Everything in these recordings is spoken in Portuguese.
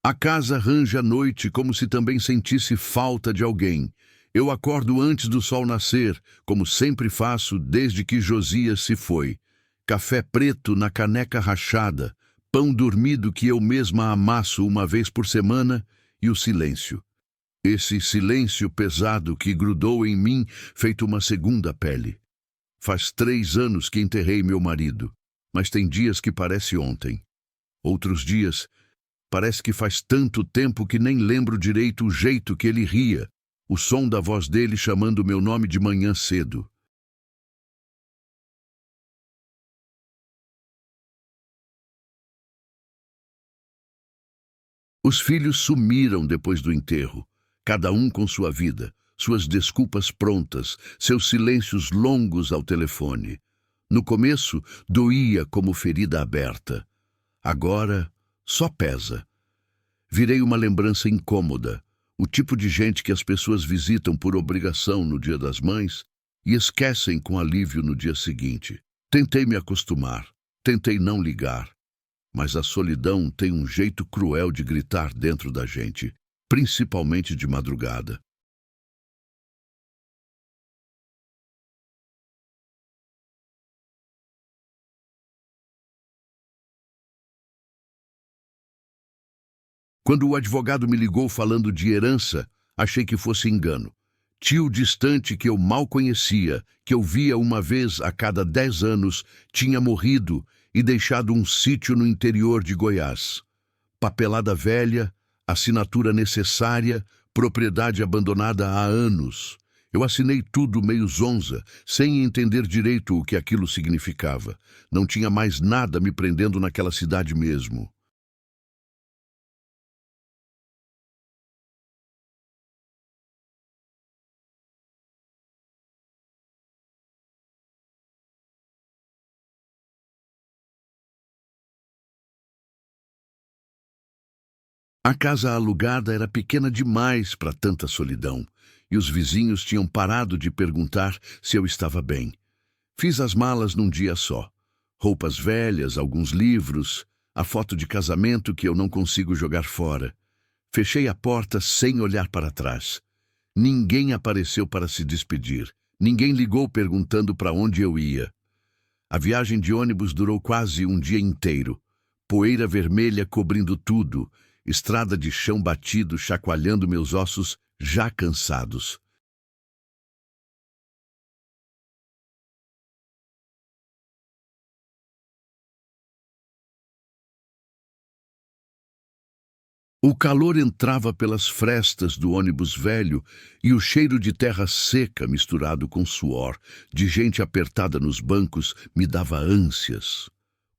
A casa arranja a noite como se também sentisse falta de alguém. Eu acordo antes do sol nascer, como sempre faço desde que Josias se foi. Café preto na caneca rachada, pão dormido que eu mesma amasso uma vez por semana e o silêncio. Esse silêncio pesado que grudou em mim feito uma segunda pele. Faz 3 anos que enterrei meu marido, mas tem dias que parece ontem. Outros dias, parece que faz tanto tempo que nem lembro direito o jeito que ele ria, o som da voz dele chamando meu nome de manhã cedo. Os filhos sumiram depois do enterro, cada um com sua vida, suas desculpas prontas, seus silêncios longos ao telefone. No começo, doía como ferida aberta. Agora, só pesa. Virei uma lembrança incômoda, o tipo de gente que as pessoas visitam por obrigação no Dia das Mães e esquecem com alívio no dia seguinte. Tentei me acostumar, tentei não ligar, mas a solidão tem um jeito cruel de gritar dentro da gente, principalmente de madrugada. Quando o advogado me ligou falando de herança, achei que fosse engano. Tio distante que eu mal conhecia, que eu via uma vez a cada 10 anos, tinha morrido e deixado um sítio no interior de Goiás. Papelada velha, assinatura necessária, propriedade abandonada há anos. Eu assinei tudo meio zonza, sem entender direito o que aquilo significava. Não tinha mais nada me prendendo naquela cidade mesmo. A casa alugada era pequena demais para tanta solidão, e os vizinhos tinham parado de perguntar se eu estava bem. Fiz as malas num dia só. Roupas velhas, alguns livros, a foto de casamento que eu não consigo jogar fora. Fechei a porta sem olhar para trás. Ninguém apareceu para se despedir. Ninguém ligou perguntando para onde eu ia. A viagem de ônibus durou quase um dia inteiro. Poeira vermelha cobrindo tudo, estrada de chão batido chacoalhando meus ossos já cansados. O calor entrava pelas frestas do ônibus velho e o cheiro de terra seca misturado com suor, de gente apertada nos bancos, me dava ânsias.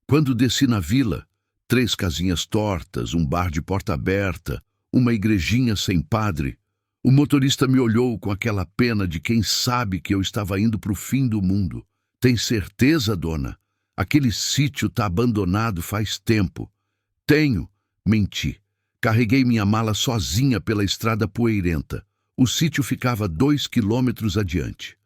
Quando desci na vila, 3 casinhas tortas, um bar de porta aberta, uma igrejinha sem padre, o motorista me olhou com aquela pena de quem sabe que eu estava indo para o fim do mundo. Tem certeza, dona? Aquele sítio tá abandonado faz tempo. Tenho, menti. Carreguei minha mala sozinha pela estrada poeirenta. O sítio ficava 2 quilômetros adiante.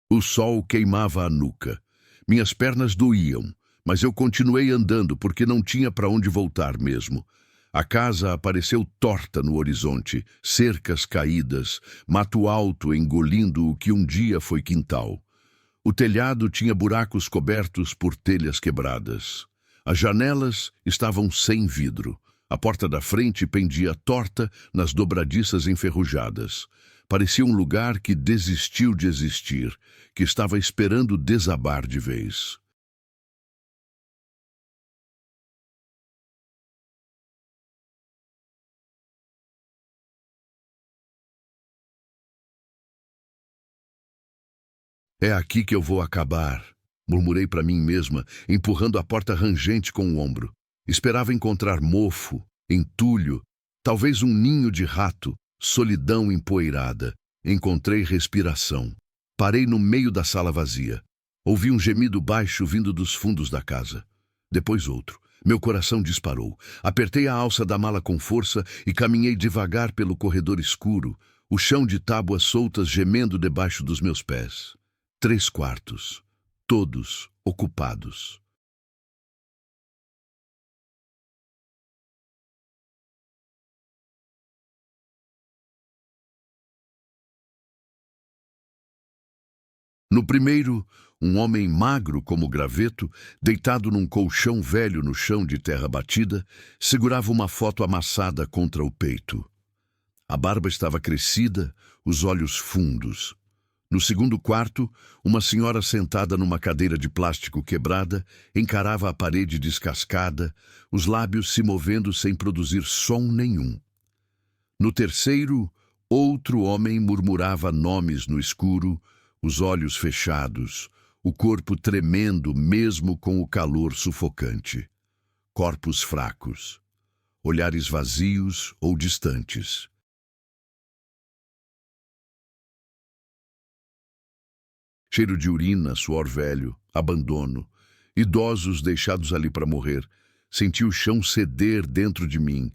O sol queimava a nuca. Minhas pernas doíam, mas eu continuei andando porque não tinha para onde voltar mesmo. A casa apareceu torta no horizonte, cercas caídas, mato alto engolindo o que um dia foi quintal. O telhado tinha buracos cobertos por telhas quebradas. As janelas estavam sem vidro. A porta da frente pendia torta nas dobradiças enferrujadas. Parecia um lugar que desistiu de existir, que estava esperando desabar de vez. É aqui que eu vou acabar, murmurei para mim mesma, empurrando a porta rangente com o ombro. Esperava encontrar mofo, entulho, talvez um ninho de rato, solidão empoeirada. Encontrei respiração. Parei no meio da sala vazia. Ouvi um gemido baixo vindo dos fundos da casa. Depois outro. Meu coração disparou. Apertei a alça da mala com força e caminhei devagar pelo corredor escuro, o chão de tábuas soltas gemendo debaixo dos meus pés. 3 quartos, todos ocupados. No primeiro, um homem magro como graveto, deitado num colchão velho no chão de terra batida, segurava uma foto amassada contra o peito. A barba estava crescida, os olhos fundos. No segundo quarto, uma senhora sentada numa cadeira de plástico quebrada encarava a parede descascada, os lábios se movendo sem produzir som nenhum. No terceiro, outro homem murmurava nomes no escuro, os olhos fechados, o corpo tremendo mesmo com o calor sufocante. Corpos fracos, olhares vazios ou distantes. Cheiro de urina, suor velho, abandono, idosos deixados ali para morrer. Senti o chão ceder dentro de mim.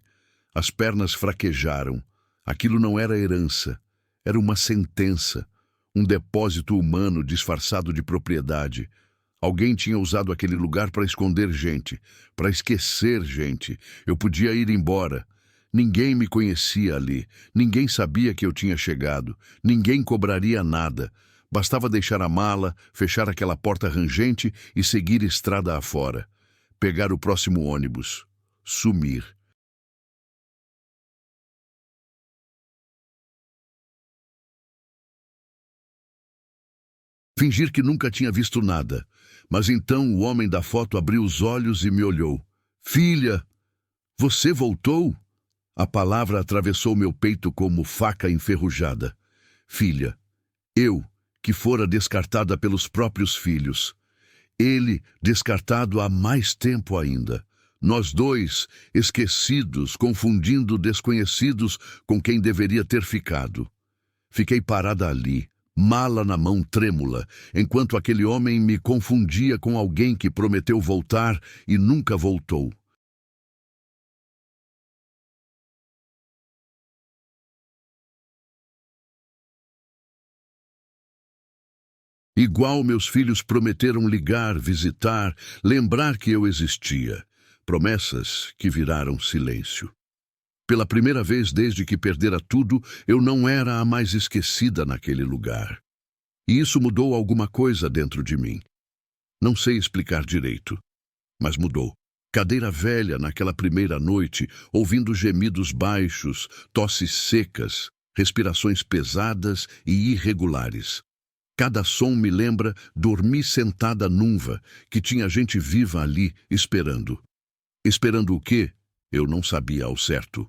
As pernas fraquejaram. Aquilo não era herança, era uma sentença, um depósito humano disfarçado de propriedade. Alguém tinha usado aquele lugar para esconder gente, para esquecer gente. Eu podia ir embora. Ninguém me conhecia ali, ninguém sabia que eu tinha chegado, ninguém cobraria nada. Bastava deixar a mala, fechar aquela porta rangente e seguir estrada afora. Pegar o próximo ônibus. Sumir. Fingir que nunca tinha visto nada. Mas então o homem da foto abriu os olhos e me olhou. Filha, você voltou? A palavra atravessou meu peito como faca enferrujada. Filha, eu, que fora descartada pelos próprios filhos. Ele, descartado há mais tempo ainda. Nós dois, esquecidos, confundindo desconhecidos com quem deveria ter ficado. Fiquei parada ali, mala na mão trêmula, enquanto aquele homem me confundia com alguém que prometeu voltar e nunca voltou. Igual meus filhos prometeram ligar, visitar, lembrar que eu existia. Promessas que viraram silêncio. Pela primeira vez desde que perdera tudo, eu não era a mais esquecida naquele lugar. E isso mudou alguma coisa dentro de mim. Não sei explicar direito, mas mudou. Cadeira velha naquela primeira noite, ouvindo gemidos baixos, tosses secas, respirações pesadas e irregulares. Cada som me lembra dormir sentada nunva, que tinha gente viva ali esperando. Esperando o quê? Eu não sabia ao certo.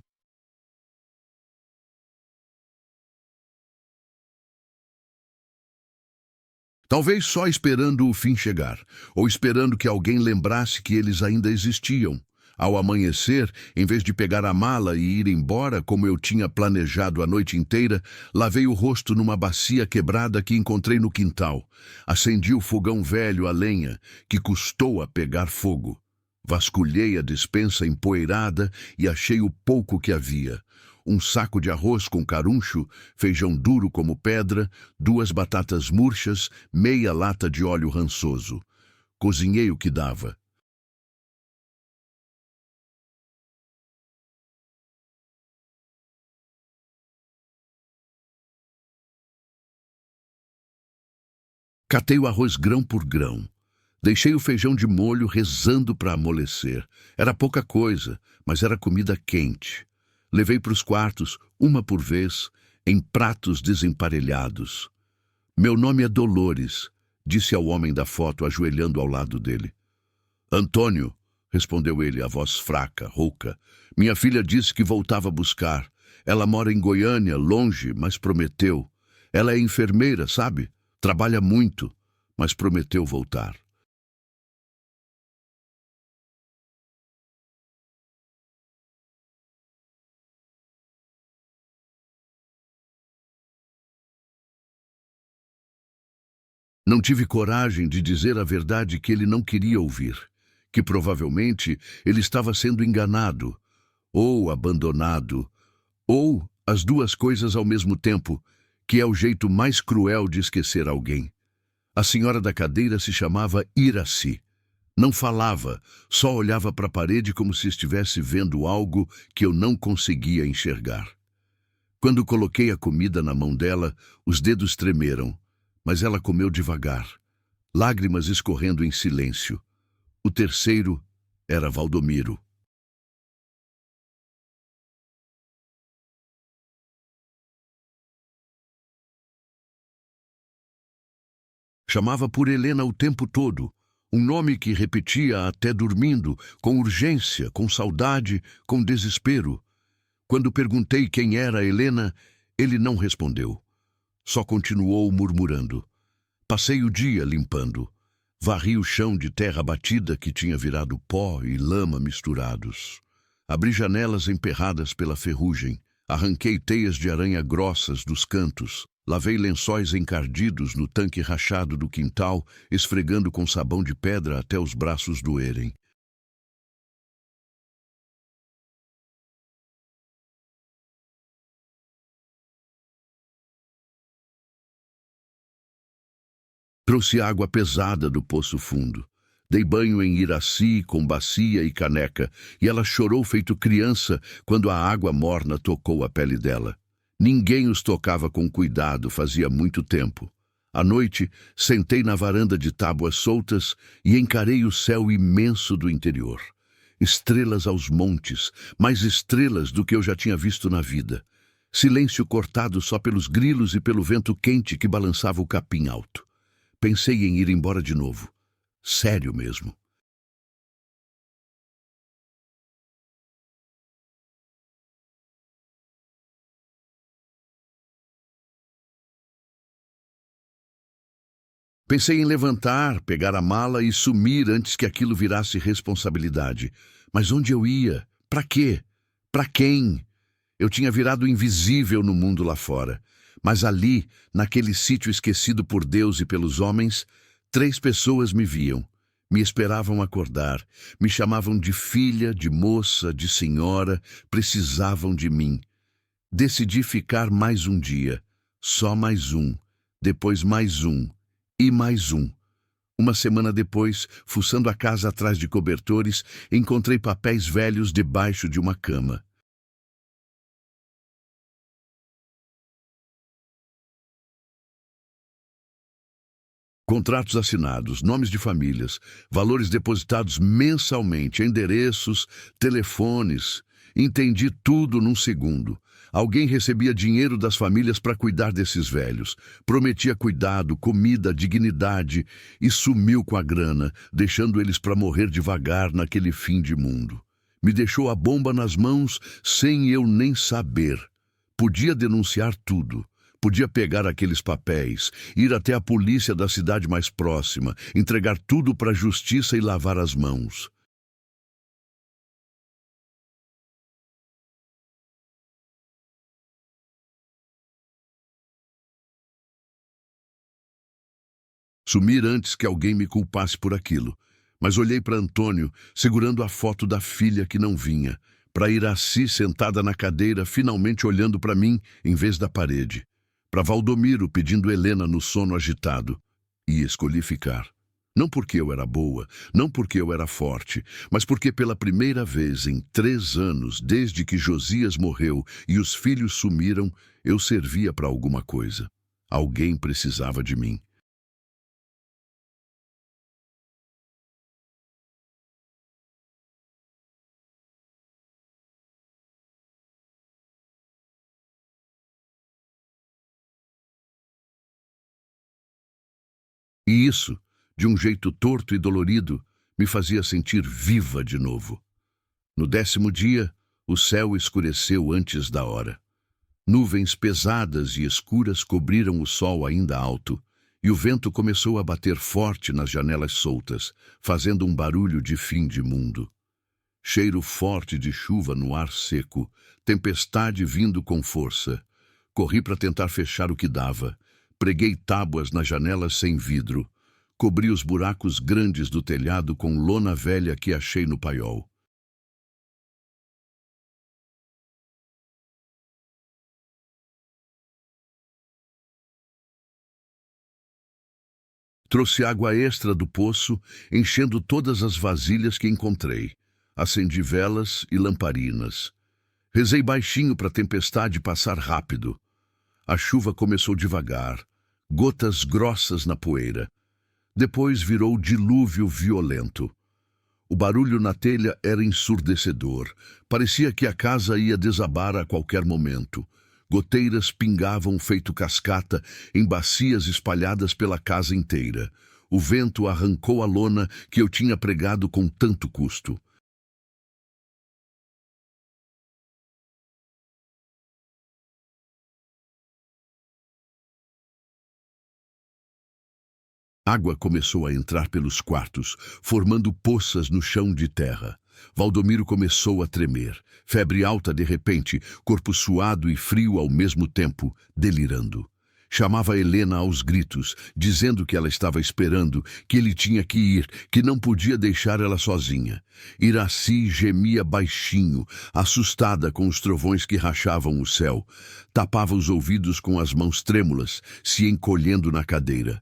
Talvez só esperando o fim chegar, ou esperando que alguém lembrasse que eles ainda existiam. Ao amanhecer, em vez de pegar a mala e ir embora como eu tinha planejado a noite inteira, lavei o rosto numa bacia quebrada que encontrei no quintal. Acendi o fogão velho a lenha, que custou a pegar fogo. Vasculhei a despensa empoeirada e achei o pouco que havia. Um saco de arroz com caruncho, feijão duro como pedra, 2 batatas murchas, meia lata de óleo rançoso. Cozinhei o que dava. Catei o arroz grão por grão. Deixei o feijão de molho rezando para amolecer. Era pouca coisa, mas era comida quente. Levei para os quartos, uma por vez, em pratos desemparelhados. Meu nome é Dolores, disse ao homem da foto, ajoelhando ao lado dele. Antônio, respondeu ele, a voz fraca, rouca. Minha filha disse que voltava a buscar. Ela mora em Goiânia, longe, mas prometeu. Ela é enfermeira, sabe? Trabalha muito, mas prometeu voltar. Não tive coragem de dizer a verdade que ele não queria ouvir, que provavelmente ele estava sendo enganado, ou abandonado, ou as duas coisas ao mesmo tempo, que é o jeito mais cruel de esquecer alguém. A senhora da cadeira se chamava Iraci. Não falava, só olhava para a parede como se estivesse vendo algo que eu não conseguia enxergar. Quando coloquei a comida na mão dela, os dedos tremeram, mas ela comeu devagar, lágrimas escorrendo em silêncio. O terceiro era Valdomiro. Chamava por Helena o tempo todo, um nome que repetia até dormindo, com urgência, com saudade, com desespero. Quando perguntei quem era Helena, ele não respondeu. Só continuou murmurando. Passei o dia limpando. Varri o chão de terra batida que tinha virado pó e lama misturados. Abri janelas emperradas pela ferrugem. Arranquei teias de aranha grossas dos cantos. Lavei lençóis encardidos no tanque rachado do quintal, esfregando com sabão de pedra até os braços doerem. Trouxe água pesada do poço fundo. Dei banho em Iraci com bacia e caneca, e ela chorou feito criança quando a água morna tocou a pele dela. Ninguém os tocava com cuidado fazia muito tempo. À noite, sentei na varanda de tábuas soltas e encarei o céu imenso do interior. Estrelas aos montes, mais estrelas do que eu já tinha visto na vida. Silêncio cortado só pelos grilos e pelo vento quente que balançava o capim alto. Pensei em ir embora de novo. Sério mesmo. Pensei em levantar, pegar a mala e sumir antes que aquilo virasse responsabilidade. Mas onde eu ia? Para quê? Para quem? Eu tinha virado invisível no mundo lá fora. Mas ali, naquele sítio esquecido por Deus e pelos homens, 3 pessoas me viam. Me esperavam acordar. Me chamavam de filha, de moça, de senhora. Precisavam de mim. Decidi ficar mais um dia. Só mais um. Depois mais um. E mais um. Uma semana depois, fuçando a casa atrás de cobertores, encontrei papéis velhos debaixo de uma cama. Contratos assinados, nomes de famílias, valores depositados mensalmente, endereços, telefones. Entendi tudo num segundo. Alguém recebia dinheiro das famílias para cuidar desses velhos. Prometia cuidado, comida, dignidade e sumiu com a grana, deixando eles para morrer devagar naquele fim de mundo. Me deixou a bomba nas mãos sem eu nem saber. Podia denunciar tudo. Podia pegar aqueles papéis, ir até a polícia da cidade mais próxima, entregar tudo para a justiça e lavar as mãos. Sumir antes que alguém me culpasse por aquilo. Mas olhei para Antônio, segurando a foto da filha que não vinha, para Iraci sentada na cadeira, finalmente olhando para mim em vez da parede, para Valdomiro pedindo Helena no sono agitado. E escolhi ficar. Não porque eu era boa, não porque eu era forte, mas porque pela primeira vez em 3 anos, desde que Josias morreu e os filhos sumiram, eu servia para alguma coisa. Alguém precisava de mim. E isso, de um jeito torto e dolorido, me fazia sentir viva de novo. No 10º dia, o céu escureceu antes da hora. Nuvens pesadas e escuras cobriram o sol ainda alto, e o vento começou a bater forte nas janelas soltas, fazendo um barulho de fim de mundo. Cheiro forte de chuva no ar seco, tempestade vindo com força. Corri para tentar fechar o que dava. Preguei tábuas nas janelas sem vidro. Cobri os buracos grandes do telhado com lona velha que achei no paiol. Trouxe água extra do poço, enchendo todas as vasilhas que encontrei. Acendi velas e lamparinas. Rezei baixinho para a tempestade passar rápido. A chuva começou devagar, gotas grossas na poeira. Depois virou dilúvio violento. O barulho na telha era ensurdecedor. Parecia que a casa ia desabar a qualquer momento. Goteiras pingavam feito cascata em bacias espalhadas pela casa inteira. O vento arrancou a lona que eu tinha pregado com tanto custo. Água começou a entrar pelos quartos, formando poças no chão de terra. Valdomiro começou a tremer. Febre alta de repente, corpo suado e frio ao mesmo tempo, delirando. Chamava Helena aos gritos, dizendo que ela estava esperando, que ele tinha que ir, que não podia deixar ela sozinha. Iraci gemia baixinho, assustada com os trovões que rachavam o céu. Tapava os ouvidos com as mãos trêmulas, se encolhendo na cadeira.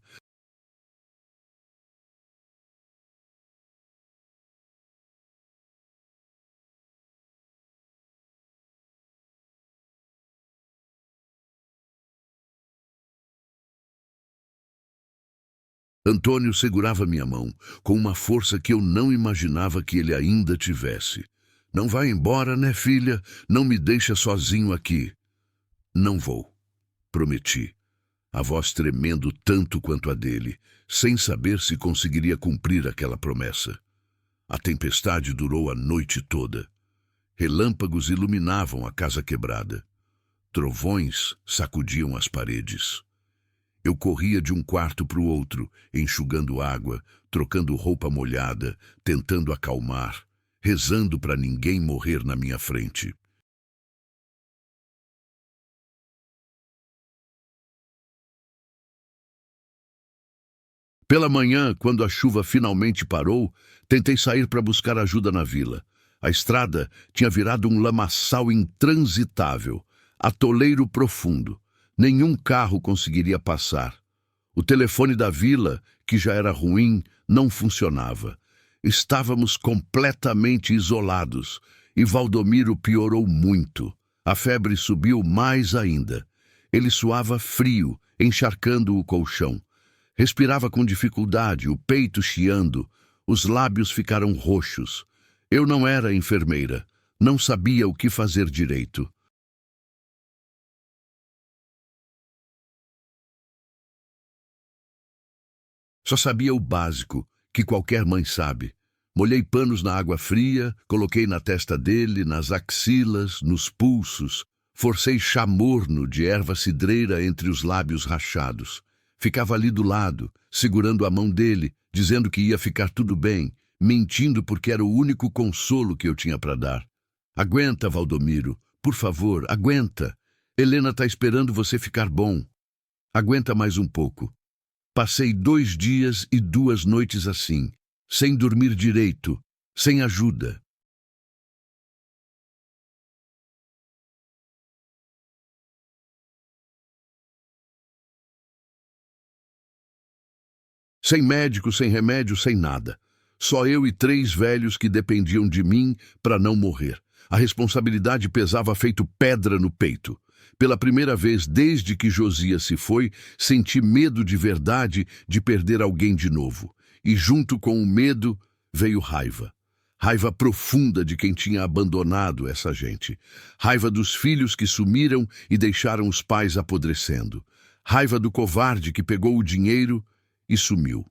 Antônio segurava minha mão, com uma força que eu não imaginava que ele ainda tivesse. Não vai embora, né, filha? Não me deixa sozinho aqui. Não vou, prometi, a voz tremendo tanto quanto a dele, sem saber se conseguiria cumprir aquela promessa. A tempestade durou a noite toda. Relâmpagos iluminavam a casa quebrada. Trovões sacudiam as paredes. Eu corria de um quarto para o outro, enxugando água, trocando roupa molhada, tentando acalmar, rezando para ninguém morrer na minha frente. Pela manhã, quando a chuva finalmente parou, tentei sair para buscar ajuda na vila. A estrada tinha virado um lamaçal intransitável, atoleiro profundo. Nenhum carro conseguiria passar. O telefone da vila, que já era ruim, não funcionava. Estávamos completamente isolados e Valdomiro piorou muito. A febre subiu mais ainda. Ele suava frio, encharcando o colchão. Respirava com dificuldade, o peito chiando. Os lábios ficaram roxos. Eu não era enfermeira. Não sabia o que fazer direito. Só sabia o básico, que qualquer mãe sabe. Molhei panos na água fria, coloquei na testa dele, nas axilas, nos pulsos. Forcei chá morno de erva cidreira entre os lábios rachados. Ficava ali do lado, segurando a mão dele, dizendo que ia ficar tudo bem, mentindo porque era o único consolo que eu tinha para dar. Aguenta, Valdomiro, por favor, aguenta. Helena está esperando você ficar bom. Aguenta mais um pouco. Passei 2 dias e 2 noites assim, sem dormir direito, sem ajuda. Sem médico, sem remédio, sem nada. Só eu e 3 velhos que dependiam de mim para não morrer. A responsabilidade pesava feito pedra no peito. Pela primeira vez desde que Josias se foi, senti medo de verdade de perder alguém de novo. E junto com o medo veio raiva. Raiva profunda de quem tinha abandonado essa gente. Raiva dos filhos que sumiram e deixaram os pais apodrecendo. Raiva do covarde que pegou o dinheiro e sumiu.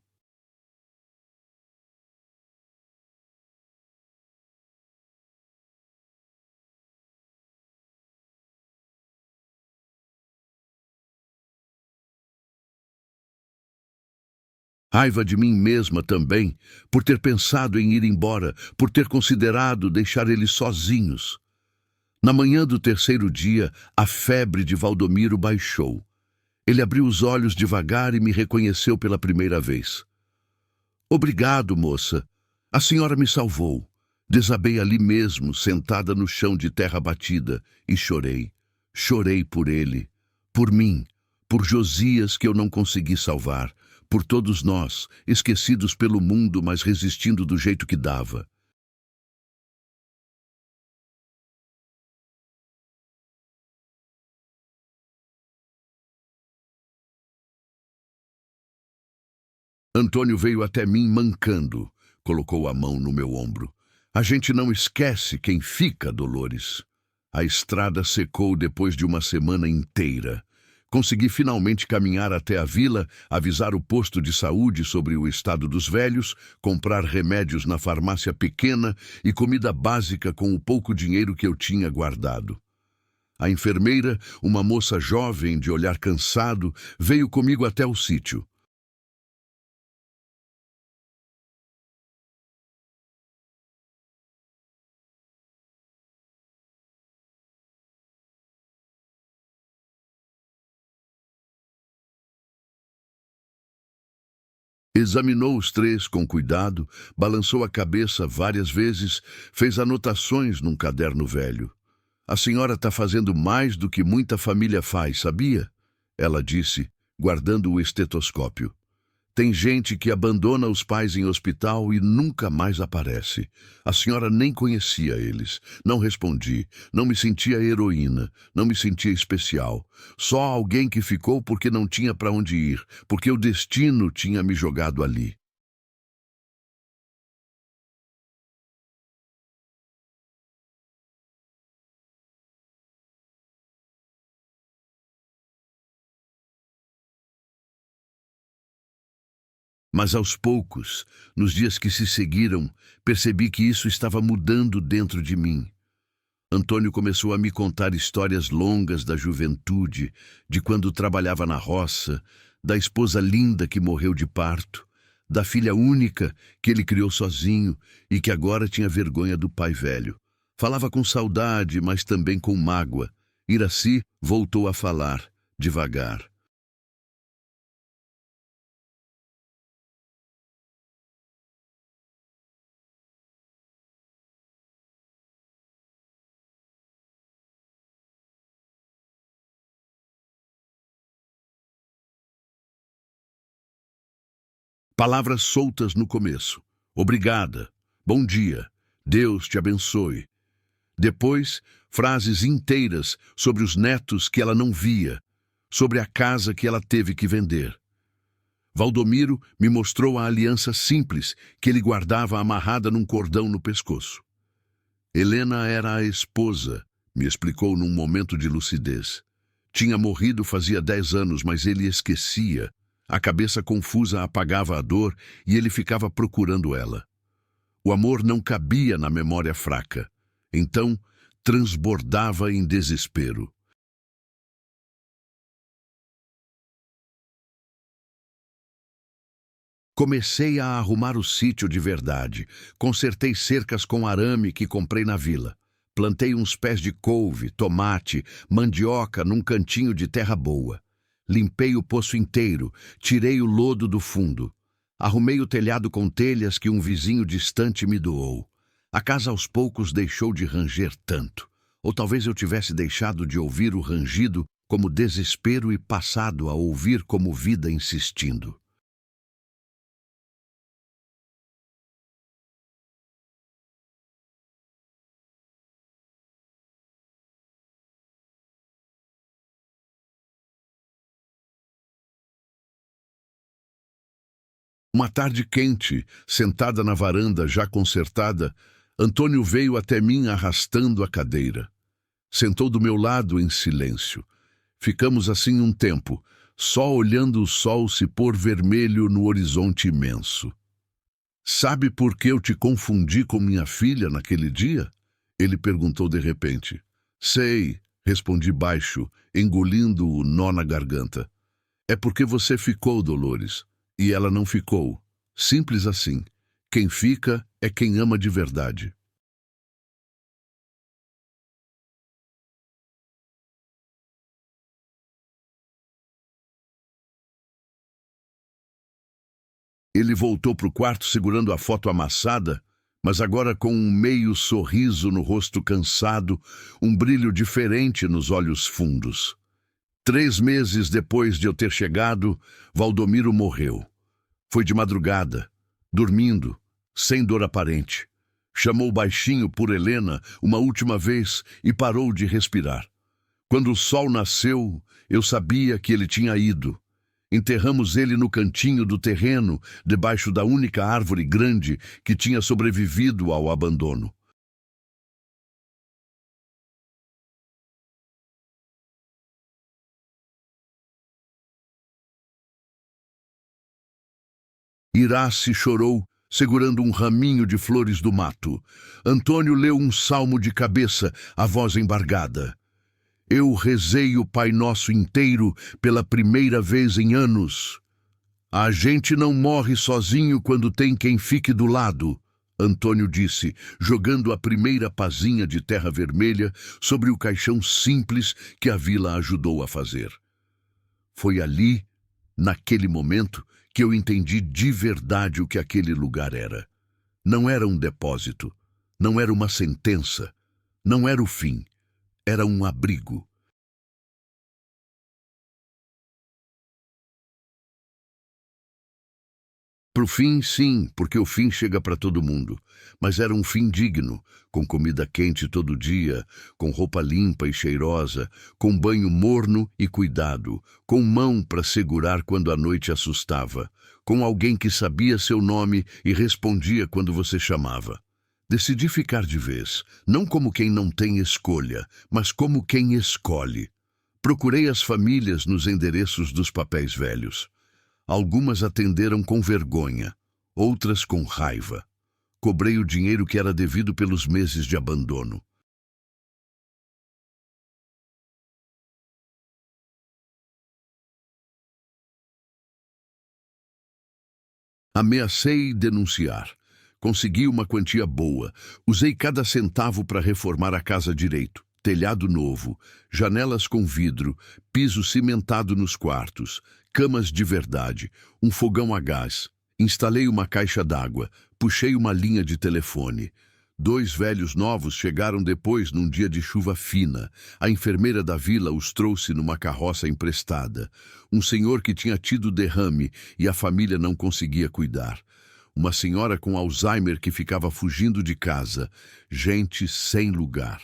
Raiva de mim mesma também, por ter pensado em ir embora, por ter considerado deixar eles sozinhos. Na manhã do 3º dia, a febre de Valdomiro baixou. Ele abriu os olhos devagar e me reconheceu pela primeira vez. Obrigado, moça. A senhora me salvou. Desabei ali mesmo, sentada no chão de terra batida, e chorei. Chorei por ele, por mim, por Josias que eu não consegui salvar, por todos nós, esquecidos pelo mundo, mas resistindo do jeito que dava. Antônio veio até mim mancando, colocou a mão no meu ombro. A gente não esquece quem fica, Dolores. A estrada secou depois de uma semana inteira. Consegui finalmente caminhar até a vila, avisar o posto de saúde sobre o estado dos velhos, comprar remédios na farmácia pequena e comida básica com o pouco dinheiro que eu tinha guardado. A enfermeira, uma moça jovem de olhar cansado, veio comigo até o sítio. Examinou os três com cuidado, balançou a cabeça várias vezes, fez anotações num caderno velho. A senhora está fazendo mais do que muita família faz, sabia? Ela disse, guardando o estetoscópio. Tem gente que abandona os pais em hospital e nunca mais aparece. A senhora nem conhecia eles. Não respondi. Não me sentia heroína. Não me sentia especial. Só alguém que ficou porque não tinha para onde ir, porque o destino tinha me jogado ali. Mas aos poucos, nos dias que se seguiram, percebi que isso estava mudando dentro de mim. Antônio começou a me contar histórias longas da juventude, de quando trabalhava na roça, da esposa linda que morreu de parto, da filha única que ele criou sozinho e que agora tinha vergonha do pai velho. Falava com saudade, mas também com mágoa. Iraci voltou a falar, devagar. Palavras soltas no começo. Obrigada. Bom dia. Deus te abençoe. Depois, frases inteiras sobre os netos que ela não via, sobre a casa que ela teve que vender. Valdomiro me mostrou a aliança simples que ele guardava amarrada num cordão no pescoço. Helena era a esposa, me explicou num momento de lucidez. Tinha morrido fazia 10 anos, mas ele esquecia. A cabeça confusa apagava a dor e ele ficava procurando ela. O amor não cabia na memória fraca. Então, transbordava em desespero. Comecei a arrumar o sítio de verdade. Consertei cercas com arame que comprei na vila. Plantei uns pés de couve, tomate, mandioca num cantinho de terra boa. Limpei o poço inteiro, tirei o lodo do fundo. Arrumei o telhado com telhas que um vizinho distante me doou. A casa aos poucos deixou de ranger tanto. Ou talvez eu tivesse deixado de ouvir o rangido como desespero e passado a ouvir como vida insistindo. Uma tarde quente, sentada na varanda já consertada, Antônio veio até mim arrastando a cadeira. Sentou do meu lado em silêncio. Ficamos assim um tempo, só olhando o sol se pôr vermelho no horizonte imenso. Sabe por que eu te confundi com minha filha naquele dia? Ele perguntou de repente. Sei, respondi baixo, engolindo o nó na garganta. É porque você ficou, Dolores, e ela não ficou. Simples assim. Quem fica é quem ama de verdade. Ele voltou para o quarto segurando a foto amassada, mas agora com um meio sorriso no rosto cansado, um brilho diferente nos olhos fundos. 3 meses depois de eu ter chegado, Valdomiro morreu. Foi de madrugada, dormindo, sem dor aparente. Chamou baixinho por Helena uma última vez e parou de respirar. Quando o sol nasceu, eu sabia que ele tinha ido. Enterramos ele no cantinho do terreno, debaixo da única árvore grande que tinha sobrevivido ao abandono. Irace chorou, segurando um raminho de flores do mato. Antônio leu um salmo de cabeça, a voz embargada. Eu rezei o Pai Nosso inteiro pela primeira vez em anos. A gente não morre sozinho quando tem quem fique do lado, Antônio disse, jogando a primeira pazinha de terra vermelha sobre o caixão simples que a vila ajudou a fazer. Foi ali, naquele momento, que eu entendi de verdade o que aquele lugar era. Não era um depósito, não era uma sentença, não era o fim, era um abrigo. Pro fim, sim, porque o fim chega para todo mundo. Mas era um fim digno, com comida quente todo dia, com roupa limpa e cheirosa, com banho morno e cuidado, com mão para segurar quando a noite assustava, com alguém que sabia seu nome e respondia quando você chamava. Decidi ficar de vez, não como quem não tem escolha, mas como quem escolhe. Procurei as famílias nos endereços dos papéis velhos. Algumas atenderam com vergonha, outras com raiva. Cobrei o dinheiro que era devido pelos meses de abandono. Ameacei denunciar. Consegui uma quantia boa. Usei cada centavo para reformar a casa direito. Telhado novo, janelas com vidro, piso cimentado nos quartos, camas de verdade, um fogão a gás. Instalei uma caixa d'água, puxei uma linha de telefone. 2 velhos novos chegaram depois num dia de chuva fina. A enfermeira da vila os trouxe numa carroça emprestada. Um senhor que tinha tido derrame e a família não conseguia cuidar. Uma senhora com Alzheimer que ficava fugindo de casa. Gente sem lugar.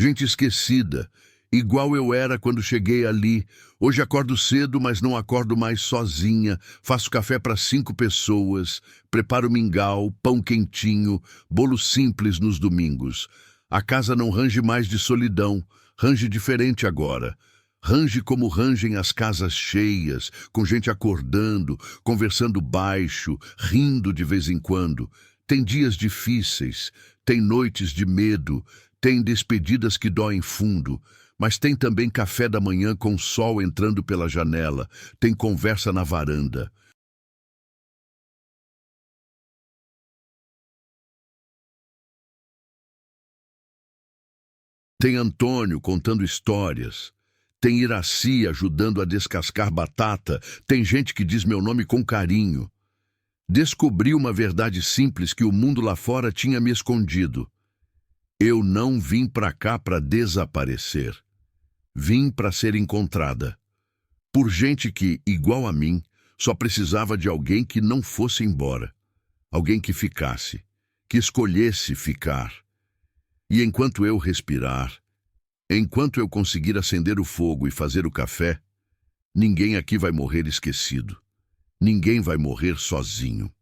Gente esquecida, igual eu era quando cheguei ali. Hoje acordo cedo, mas não acordo mais sozinha. Faço café para 5 pessoas, preparo mingau, pão quentinho, bolo simples nos domingos. A casa não range mais de solidão, range diferente agora. Range como rangem as casas cheias, com gente acordando, conversando baixo, rindo de vez em quando. Tem dias difíceis, tem noites de medo, tem despedidas que doem fundo, mas tem também café da manhã com o sol entrando pela janela, tem conversa na varanda. Tem Antônio contando histórias. Tem Iraci ajudando a descascar batata. Tem gente que diz meu nome com carinho. Descobri uma verdade simples que o mundo lá fora tinha me escondido. Eu não vim para cá para desaparecer. Vim para ser encontrada. Por gente que, igual a mim, só precisava de alguém que não fosse embora. Alguém que ficasse, que escolhesse ficar. E enquanto eu respirar, enquanto eu conseguir acender o fogo e fazer o café, ninguém aqui vai morrer esquecido. Ninguém vai morrer sozinho.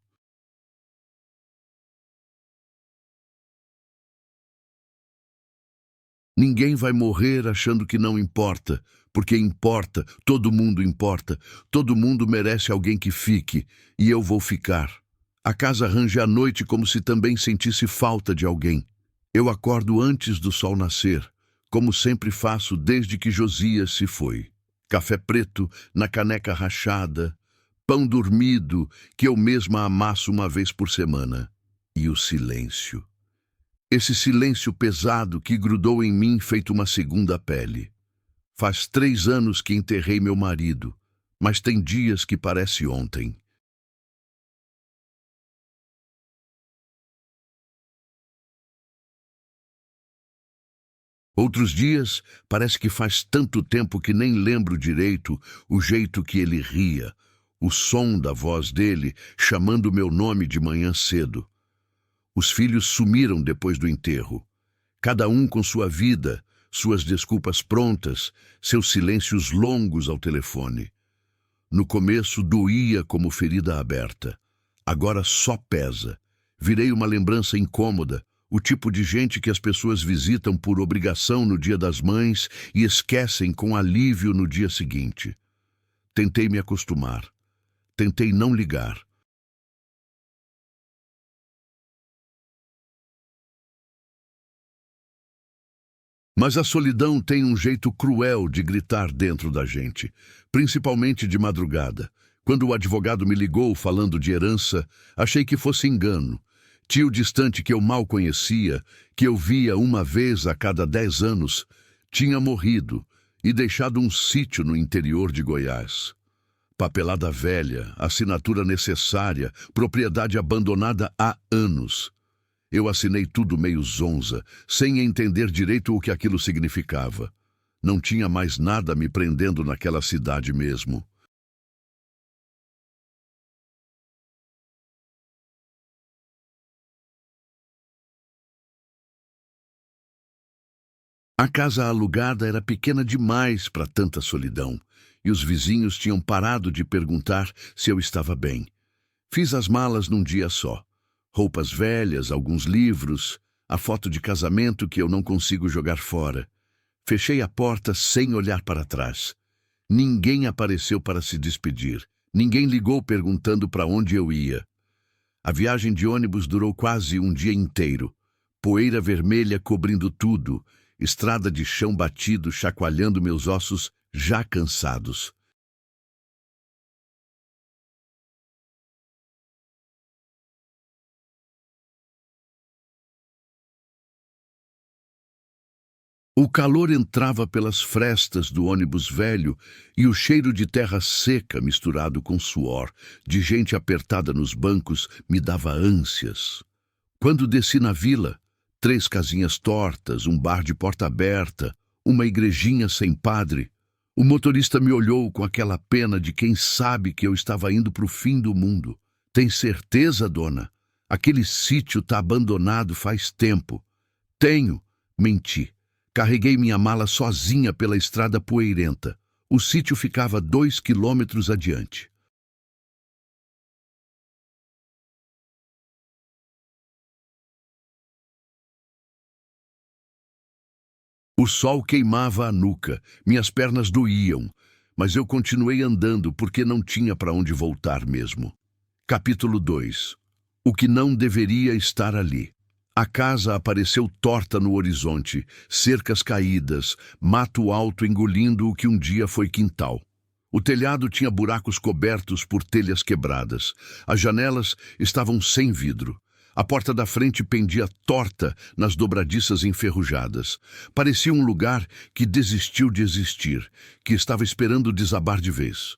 Ninguém vai morrer achando que não importa, porque importa, todo mundo merece alguém que fique, e eu vou ficar. A casa range à noite como se também sentisse falta de alguém. Eu acordo antes do sol nascer, como sempre faço desde que Josias se foi. Café preto na caneca rachada, pão dormido que eu mesma amasso uma vez por semana. E o silêncio. Esse silêncio pesado que grudou em mim feito uma segunda pele. Faz 3 anos que enterrei meu marido, mas tem dias que parece ontem. Outros dias, parece que faz tanto tempo que nem lembro direito o jeito que ele ria, o som da voz dele chamando meu nome de manhã cedo. Os filhos sumiram depois do enterro, cada um com sua vida, suas desculpas prontas, seus silêncios longos ao telefone. No começo doía como ferida aberta. Agora só pesa. Virei uma lembrança incômoda, o tipo de gente que as pessoas visitam por obrigação no Dia das Mães e esquecem com alívio no dia seguinte. Tentei me acostumar. Tentei não ligar. Mas a solidão tem um jeito cruel de gritar dentro da gente, principalmente de madrugada. Quando o advogado me ligou falando de herança, achei que fosse engano. Tio distante que eu mal conhecia, que eu via uma vez a cada 10 anos, tinha morrido e deixado um sítio no interior de Goiás. Papelada velha, assinatura necessária, propriedade abandonada há anos. Eu assinei tudo meio zonza, sem entender direito o que aquilo significava. Não tinha mais nada me prendendo naquela cidade mesmo. A casa alugada era pequena demais para tanta solidão, e os vizinhos tinham parado de perguntar se eu estava bem. Fiz as malas num dia só. Roupas velhas, alguns livros, a foto de casamento que eu não consigo jogar fora. Fechei a porta sem olhar para trás. Ninguém apareceu para se despedir. Ninguém ligou perguntando para onde eu ia. A viagem de ônibus durou quase um dia inteiro. Poeira vermelha cobrindo tudo, estrada de chão batido chacoalhando meus ossos já cansados. O calor entrava pelas frestas do ônibus velho e o cheiro de terra seca misturado com suor, de gente apertada nos bancos, me dava ânsias. Quando desci na vila, 3 casinhas tortas, um bar de porta aberta, uma igrejinha sem padre, o motorista me olhou com aquela pena de quem sabe que eu estava indo para o fim do mundo. Tem certeza, dona? Aquele sítio está abandonado faz tempo. Tenho, menti. Carreguei minha mala sozinha pela estrada poeirenta. O sítio ficava 2 quilômetros adiante. O sol queimava a nuca, minhas pernas doíam, mas eu continuei andando porque não tinha para onde voltar mesmo. Capítulo 2. O que não deveria estar ali. A casa apareceu torta no horizonte, cercas caídas, mato alto engolindo o que um dia foi quintal. O telhado tinha buracos cobertos por telhas quebradas. As janelas estavam sem vidro. A porta da frente pendia torta nas dobradiças enferrujadas. Parecia um lugar que desistiu de existir, que estava esperando desabar de vez.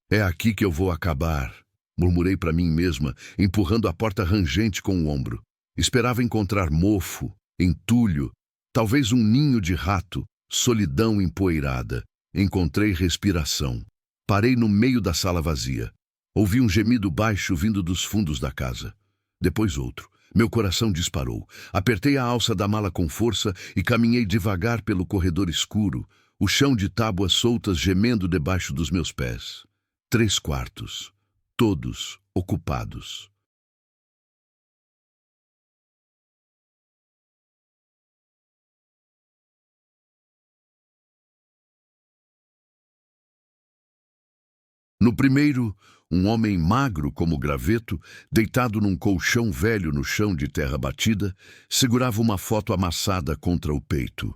É aqui que eu vou acabar, murmurei para mim mesma, empurrando a porta rangente com o ombro. Esperava encontrar mofo, entulho, talvez um ninho de rato, solidão empoeirada. Encontrei respiração. Parei no meio da sala vazia. Ouvi um gemido baixo vindo dos fundos da casa. Depois outro. Meu coração disparou. Apertei a alça da mala com força e caminhei devagar pelo corredor escuro, o chão de tábuas soltas gemendo debaixo dos meus pés. 3 quartos, todos ocupados. No primeiro, um homem magro como graveto, deitado num colchão velho no chão de terra batida, segurava uma foto amassada contra o peito.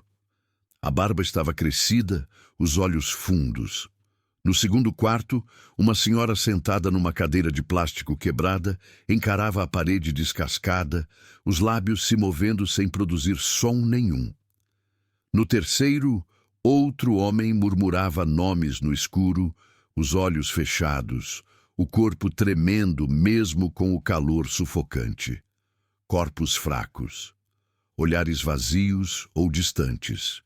A barba estava crescida, os olhos fundos. No segundo quarto, uma senhora sentada numa cadeira de plástico quebrada encarava a parede descascada, os lábios se movendo sem produzir som nenhum. No terceiro, outro homem murmurava nomes no escuro, os olhos fechados, o corpo tremendo mesmo com o calor sufocante. Corpos fracos, olhares vazios ou distantes.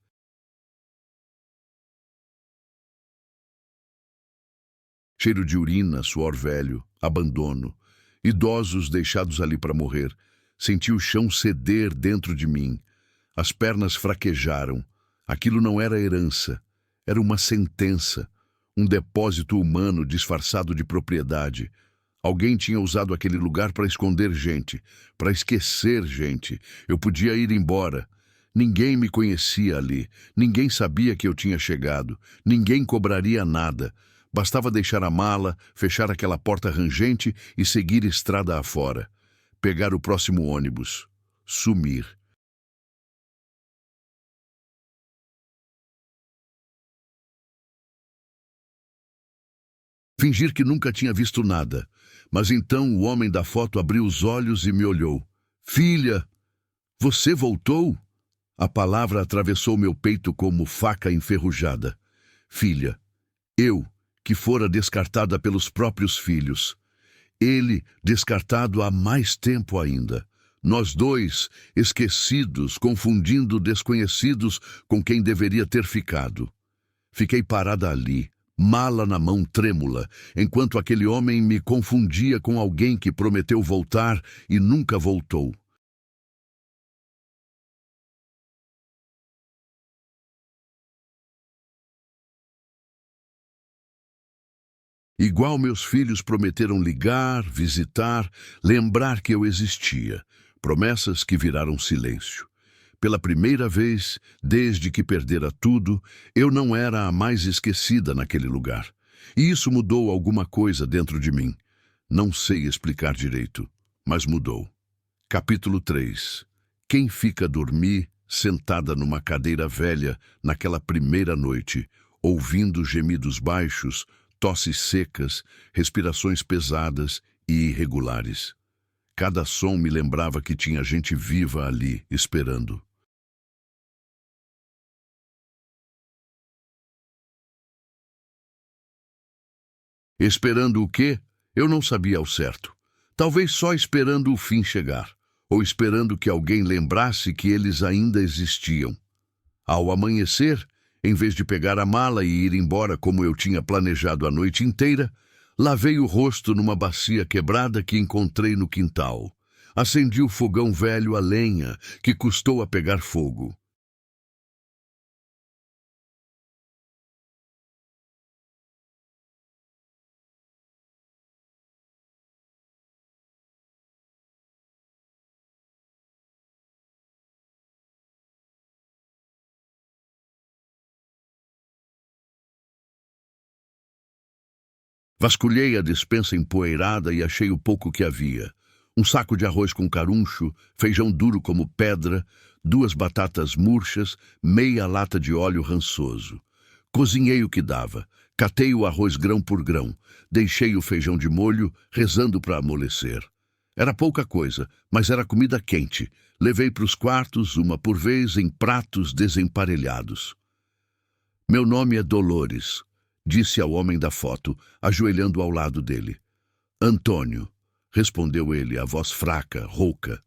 Cheiro de urina, suor velho, abandono, idosos deixados ali para morrer. Senti o chão ceder dentro de mim. As pernas fraquejaram. Aquilo não era herança, era uma sentença, um depósito humano disfarçado de propriedade. Alguém tinha usado aquele lugar para esconder gente, para esquecer gente. Eu podia ir embora. Ninguém me conhecia ali, ninguém sabia que eu tinha chegado, ninguém cobraria nada. Bastava deixar a mala, fechar aquela porta rangente e seguir estrada afora. Pegar o próximo ônibus. Sumir. Fingir que nunca tinha visto nada. Mas então o homem da foto abriu os olhos e me olhou. Filha, você voltou? A palavra atravessou meu peito como faca enferrujada. Filha, eu, que fora descartada pelos próprios filhos. Ele, descartado há mais tempo ainda. Nós dois, esquecidos, confundindo desconhecidos com quem deveria ter ficado. Fiquei parada ali, mala na mão trêmula, enquanto aquele homem me confundia com alguém que prometeu voltar e nunca voltou. Igual meus filhos prometeram ligar, visitar, lembrar que eu existia. Promessas que viraram silêncio. Pela primeira vez, desde que perdera tudo, eu não era a mais esquecida naquele lugar. E isso mudou alguma coisa dentro de mim. Não sei explicar direito, mas mudou. Capítulo 3. Quem fica a dormir, sentada numa cadeira velha, naquela primeira noite, ouvindo gemidos baixos, tosses secas, respirações pesadas e irregulares. Cada som me lembrava que tinha gente viva ali, esperando. Esperando o quê? Eu não sabia ao certo. Talvez só esperando o fim chegar, ou esperando que alguém lembrasse que eles ainda existiam. Ao amanhecer, em vez de pegar a mala e ir embora como eu tinha planejado a noite inteira, lavei o rosto numa bacia quebrada que encontrei no quintal. Acendi o fogão velho a lenha, que custou a pegar fogo. Vasculhei a despensa empoeirada e achei o pouco que havia. Um saco de arroz com caruncho, feijão duro como pedra, 2 batatas murchas, meia lata de óleo rançoso. Cozinhei o que dava, catei o arroz grão por grão, deixei o feijão de molho, rezando para amolecer. Era pouca coisa, mas era comida quente. Levei para os quartos, uma por vez, em pratos desemparelhados. Meu nome é Dolores, disse ao homem da foto, ajoelhando ao lado dele. Antônio, respondeu ele, a voz fraca, rouca.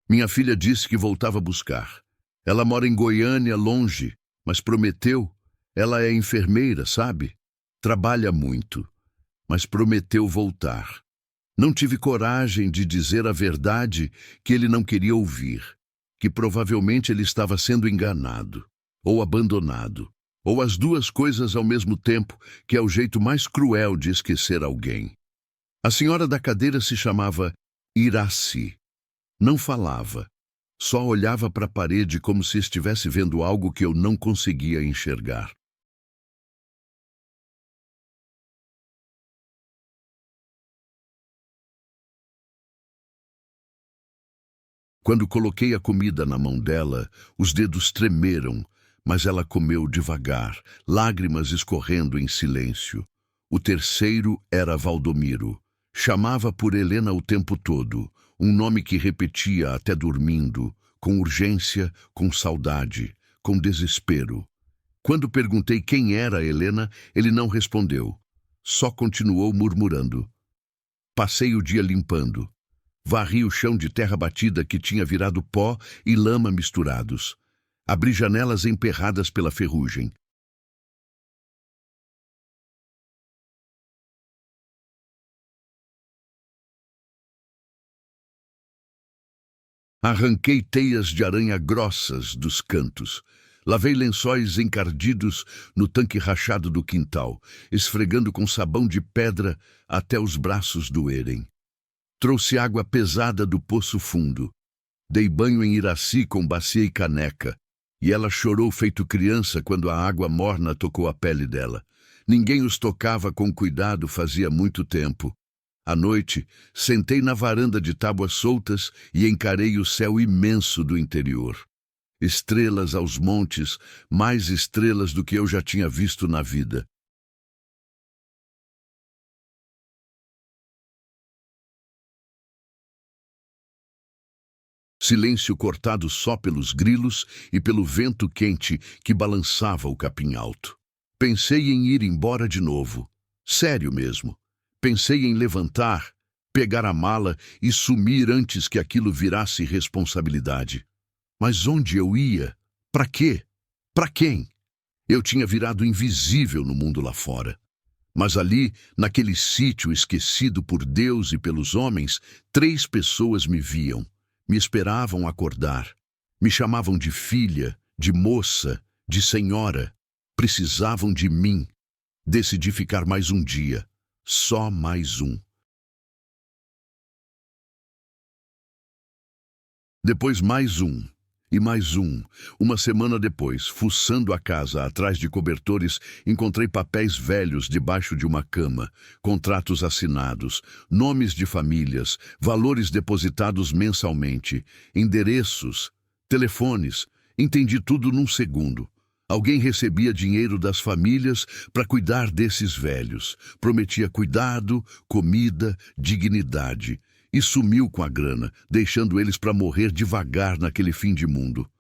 Minha filha disse que voltava a buscar. Ela mora em Goiânia, longe, mas prometeu. Ela é enfermeira, sabe? Trabalha muito, mas prometeu voltar. Não tive coragem de dizer a verdade que ele não queria ouvir, que provavelmente ele estava sendo enganado, ou abandonado, ou as duas coisas ao mesmo tempo, que é o jeito mais cruel de esquecer alguém. A senhora da cadeira se chamava Iraci. Não falava, só olhava para a parede como se estivesse vendo algo que eu não conseguia enxergar. Quando coloquei a comida na mão dela, os dedos tremeram, mas ela comeu devagar, lágrimas escorrendo em silêncio. O terceiro era Valdomiro. Chamava por Helena o tempo todo. Um nome que repetia até dormindo, com urgência, com saudade, com desespero. Quando perguntei quem era Helena, ele não respondeu. Só continuou murmurando. Passei o dia limpando. Varri o chão de terra batida que tinha virado pó e lama misturados. Abri janelas emperradas pela ferrugem. Arranquei teias de aranha grossas dos cantos. Lavei lençóis encardidos no tanque rachado do quintal, esfregando com sabão de pedra até os braços doerem. Trouxe água pesada do poço fundo. Dei banho em Iraci com bacia e caneca, e ela chorou feito criança quando a água morna tocou a pele dela. Ninguém os tocava com cuidado fazia muito tempo. À noite, sentei na varanda de tábuas soltas e encarei o céu imenso do interior. Estrelas aos montes, mais estrelas do que eu já tinha visto na vida. Silêncio cortado só pelos grilos e pelo vento quente que balançava o capim alto. Pensei em ir embora de novo. Sério mesmo. Pensei em levantar, pegar a mala e sumir antes que aquilo virasse responsabilidade. Mas onde eu ia? Para quê? Para quem? Eu tinha virado invisível no mundo lá fora. Mas ali, naquele sítio esquecido por Deus e pelos homens, 3 pessoas me viam, me esperavam acordar. Me chamavam de filha, de moça, de senhora. Precisavam de mim. Decidi ficar mais um dia. Só mais um. Depois mais um. E mais um. Uma semana depois, fuçando a casa atrás de cobertores, encontrei papéis velhos debaixo de uma cama, contratos assinados, nomes de famílias, valores depositados mensalmente, endereços, telefones. Entendi tudo num segundo. Alguém recebia dinheiro das famílias para cuidar desses velhos. Prometia cuidado, comida, dignidade. E sumiu com a grana, deixando eles para morrer devagar naquele fim de mundo.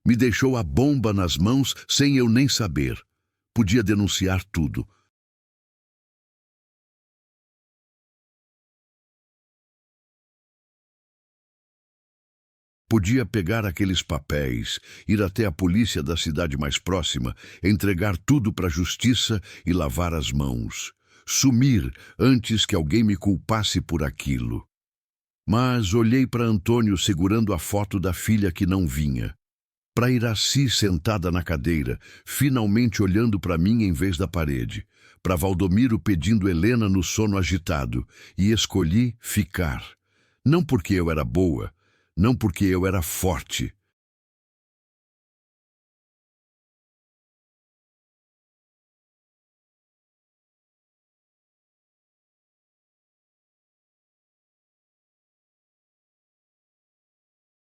Me deixou a bomba nas mãos sem eu nem saber. Podia denunciar tudo. Podia pegar aqueles papéis, ir até a polícia da cidade mais próxima, entregar tudo para a justiça e lavar as mãos. Sumir antes que alguém me culpasse por aquilo. Mas olhei para Antônio segurando a foto da filha que não vinha. Para Iraci sentada na cadeira, finalmente olhando para mim em vez da parede. Para Valdomiro pedindo Helena no sono agitado. E escolhi ficar. Não porque eu era boa, não porque eu era forte.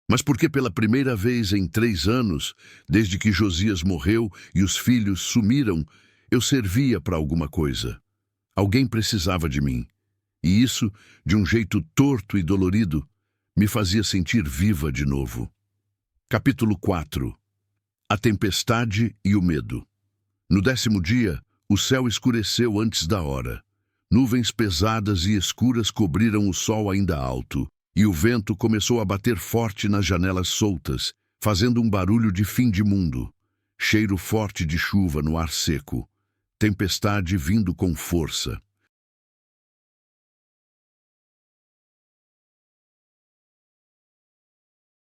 Mas porque pela primeira vez em 3 anos, desde que Josias morreu e os filhos sumiram, eu servia para alguma coisa. Alguém precisava de mim. E isso, de um jeito torto e dolorido, me fazia sentir viva de novo. Capítulo 4. A tempestade e o medo. No 10º dia, o céu escureceu antes da hora. Nuvens pesadas e escuras cobriram o sol ainda alto, e o vento começou a bater forte nas janelas soltas, fazendo um barulho de fim de mundo. Cheiro forte de chuva no ar seco. Tempestade vindo com força.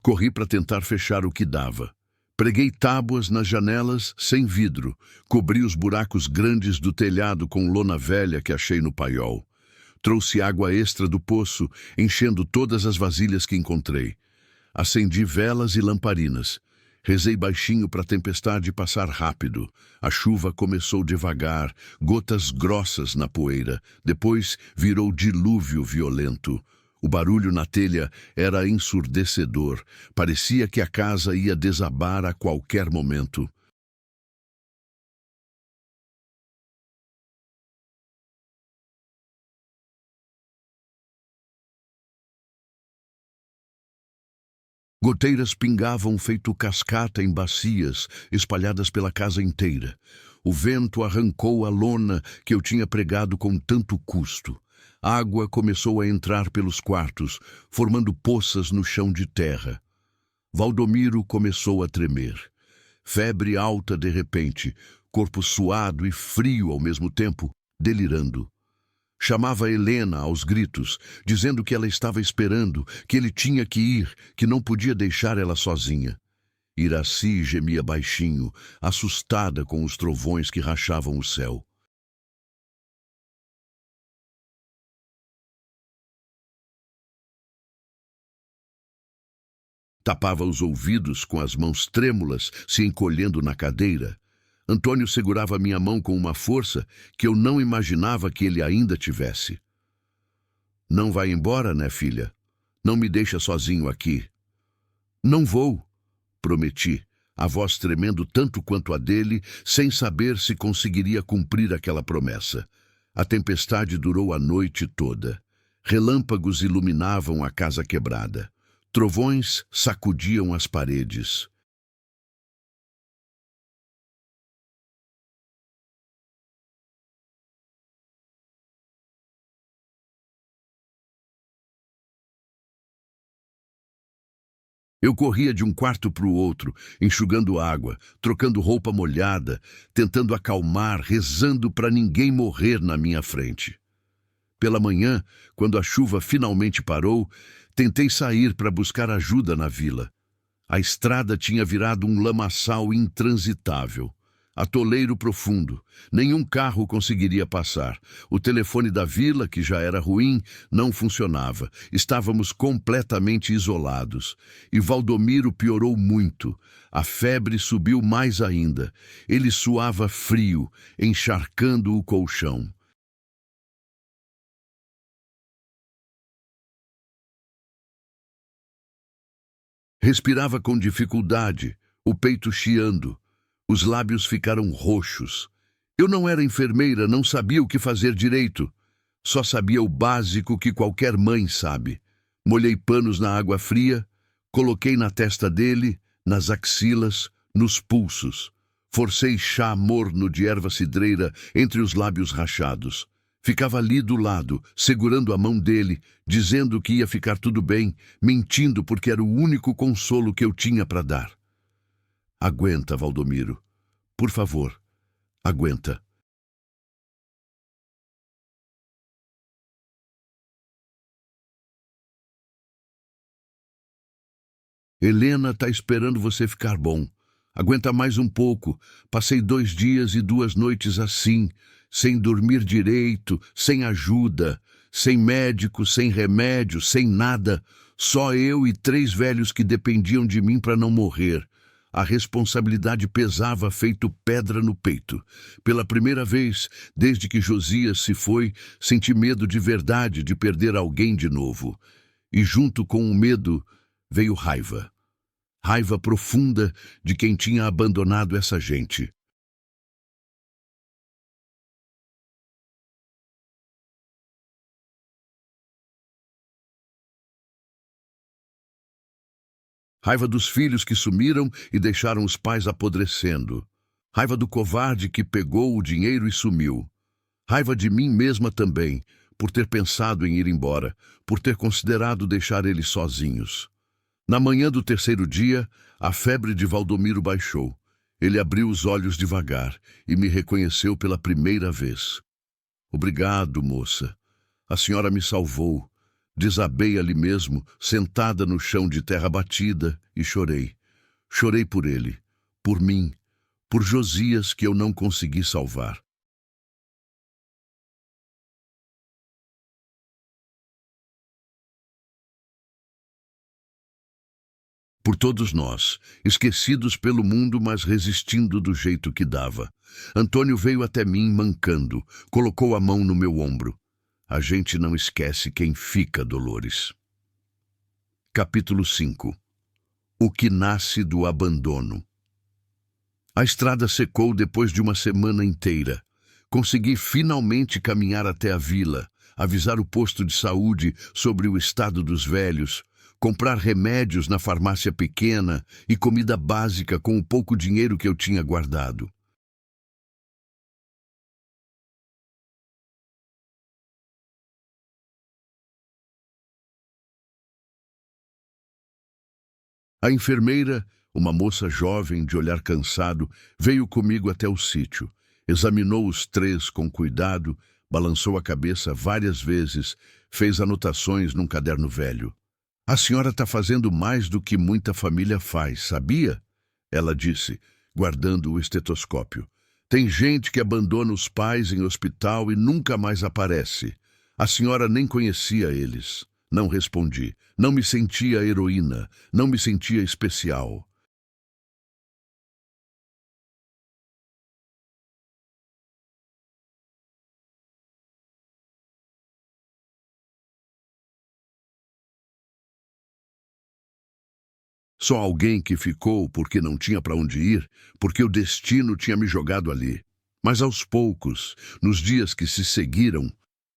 Corri para tentar fechar o que dava. Preguei tábuas nas janelas sem vidro, cobri os buracos grandes do telhado com lona velha que achei no paiol. Trouxe água extra do poço, enchendo todas as vasilhas que encontrei. Acendi velas e lamparinas. Rezei baixinho para a tempestade passar rápido. A chuva começou devagar, gotas grossas na poeira. Depois virou dilúvio violento. O barulho na telha era ensurdecedor. Parecia que a casa ia desabar a qualquer momento. Goteiras pingavam feito cascata em bacias, espalhadas pela casa inteira. O vento arrancou a lona que eu tinha pregado com tanto custo. Água começou a entrar pelos quartos, formando poças no chão de terra. Valdomiro começou a tremer. Febre alta de repente, corpo suado e frio ao mesmo tempo, delirando. Chamava Helena aos gritos, dizendo que ela estava esperando, que ele tinha que ir, que não podia deixar ela sozinha. Iraci gemia baixinho, assustada com os trovões que rachavam o céu. Tapava os ouvidos com as mãos trêmulas, se encolhendo na cadeira. Antônio segurava minha mão com uma força que eu não imaginava que ele ainda tivesse. Não vai embora, né, filha? Não me deixa sozinho aqui. Não vou, prometi, a voz tremendo tanto quanto a dele, sem saber se conseguiria cumprir aquela promessa. A tempestade durou a noite toda. Relâmpagos iluminavam a casa quebrada. Trovões sacudiam as paredes. Eu corria de um quarto para o outro, enxugando água, trocando roupa molhada, tentando acalmar, rezando para ninguém morrer na minha frente. Pela manhã, quando a chuva finalmente parou, tentei sair para buscar ajuda na vila. A estrada tinha virado um lamaçal intransitável. Atoleiro profundo. Nenhum carro conseguiria passar. O telefone da vila, que já era ruim, não funcionava. Estávamos completamente isolados. E Valdomiro piorou muito. A febre subiu mais ainda. Ele suava frio, encharcando o colchão. Respirava com dificuldade, o peito chiando. Os lábios ficaram roxos. Eu não era enfermeira, não sabia o que fazer direito. Só sabia o básico que qualquer mãe sabe. Molhei panos na água fria, coloquei na testa dele, nas axilas, nos pulsos. Forcei chá morno de erva cidreira entre os lábios rachados. Ficava ali do lado, segurando a mão dele, dizendo que ia ficar tudo bem, mentindo porque era o único consolo que eu tinha para dar. Aguenta, Valdomiro. Por favor, aguenta. Helena tá esperando você ficar bom. Aguenta mais um pouco. Passei 2 dias e 2 noites assim, sem dormir direito, sem ajuda, sem médico, sem remédio, sem nada. Só eu e 3 velhos que dependiam de mim para não morrer. A responsabilidade pesava feito pedra no peito. Pela primeira vez, desde que Josias se foi, senti medo de verdade de perder alguém de novo. E junto com o medo veio raiva. Raiva profunda de quem tinha abandonado essa gente. Raiva dos filhos que sumiram e deixaram os pais apodrecendo. Raiva do covarde que pegou o dinheiro e sumiu. Raiva de mim mesma também, por ter pensado em ir embora, por ter considerado deixar eles sozinhos. Na manhã do terceiro dia, a febre de Valdomiro baixou. Ele abriu os olhos devagar e me reconheceu pela primeira vez. Obrigado, moça. A senhora me salvou. Desabei ali mesmo, sentada no chão de terra batida, e chorei. Chorei por ele, por mim, por Josias que eu não consegui salvar. Por todos nós, esquecidos pelo mundo, mas resistindo do jeito que dava. Antônio veio até mim mancando, colocou a mão no meu ombro. A gente não esquece quem fica, Dolores. Capítulo 5. O que nasce do abandono. A estrada secou depois de uma semana inteira. Consegui finalmente caminhar até a vila, avisar o posto de saúde sobre o estado dos velhos, comprar remédios na farmácia pequena e comida básica com o pouco dinheiro que eu tinha guardado. A enfermeira, uma moça jovem de olhar cansado, veio comigo até o sítio. Examinou os três com cuidado, balançou a cabeça várias vezes, fez anotações num caderno velho. A senhora está fazendo mais do que muita família faz, sabia? Ela disse, guardando o estetoscópio. Tem gente que abandona os pais em hospital e nunca mais aparece. A senhora nem conhecia eles. Não respondi. Não me sentia heroína. Não me sentia especial. Só alguém que ficou porque não tinha para onde ir, porque o destino tinha me jogado ali. Mas aos poucos, nos dias que se seguiram,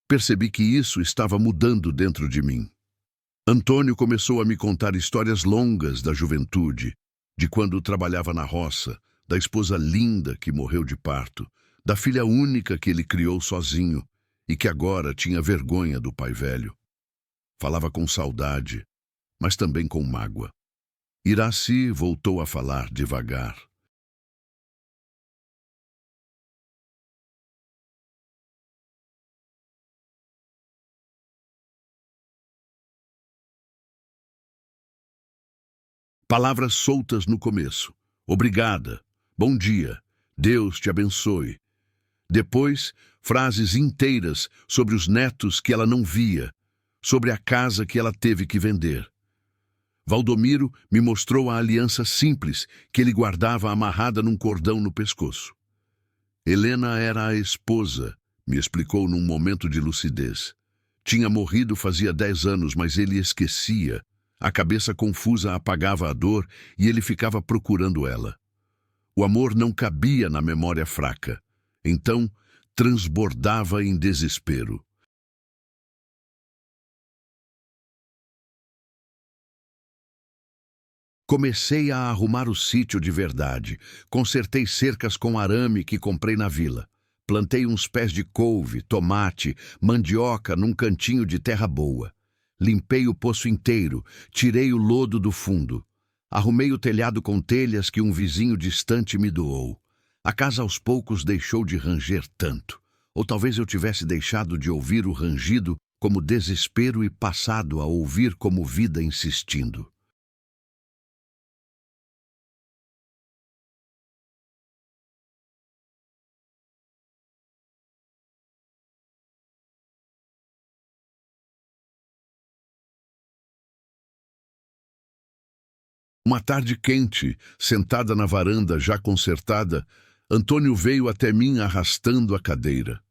percebi que isso estava mudando dentro de mim. Antônio começou a me contar histórias longas da juventude, de quando trabalhava na roça, da esposa linda que morreu de parto, da filha única que ele criou sozinho e que agora tinha vergonha do pai velho. Falava com saudade, mas também com mágoa. Iraci voltou a falar devagar. Palavras soltas no começo. Obrigada. Bom dia. Deus te abençoe. Depois, frases inteiras sobre os netos que ela não via, sobre a casa que ela teve que vender. Valdomiro me mostrou a aliança simples que ele guardava amarrada num cordão no pescoço. Helena era a esposa, me explicou num momento de lucidez. Tinha morrido fazia 10 anos, mas ele esquecia. A cabeça confusa apagava a dor e ele ficava procurando ela. O amor não cabia na memória fraca. Então, transbordava em desespero. Comecei a arrumar o sítio de verdade. Consertei cercas com arame que comprei na vila. Plantei uns pés de couve, tomate, mandioca num cantinho de terra boa. Limpei o poço inteiro, tirei o lodo do fundo. Arrumei o telhado com telhas que um vizinho distante me doou. A casa aos poucos deixou de ranger tanto. Ou talvez eu tivesse deixado de ouvir o rangido como desespero e passado a ouvir como vida insistindo. Uma tarde quente, sentada na varanda já consertada, Antônio veio até mim arrastando a cadeira.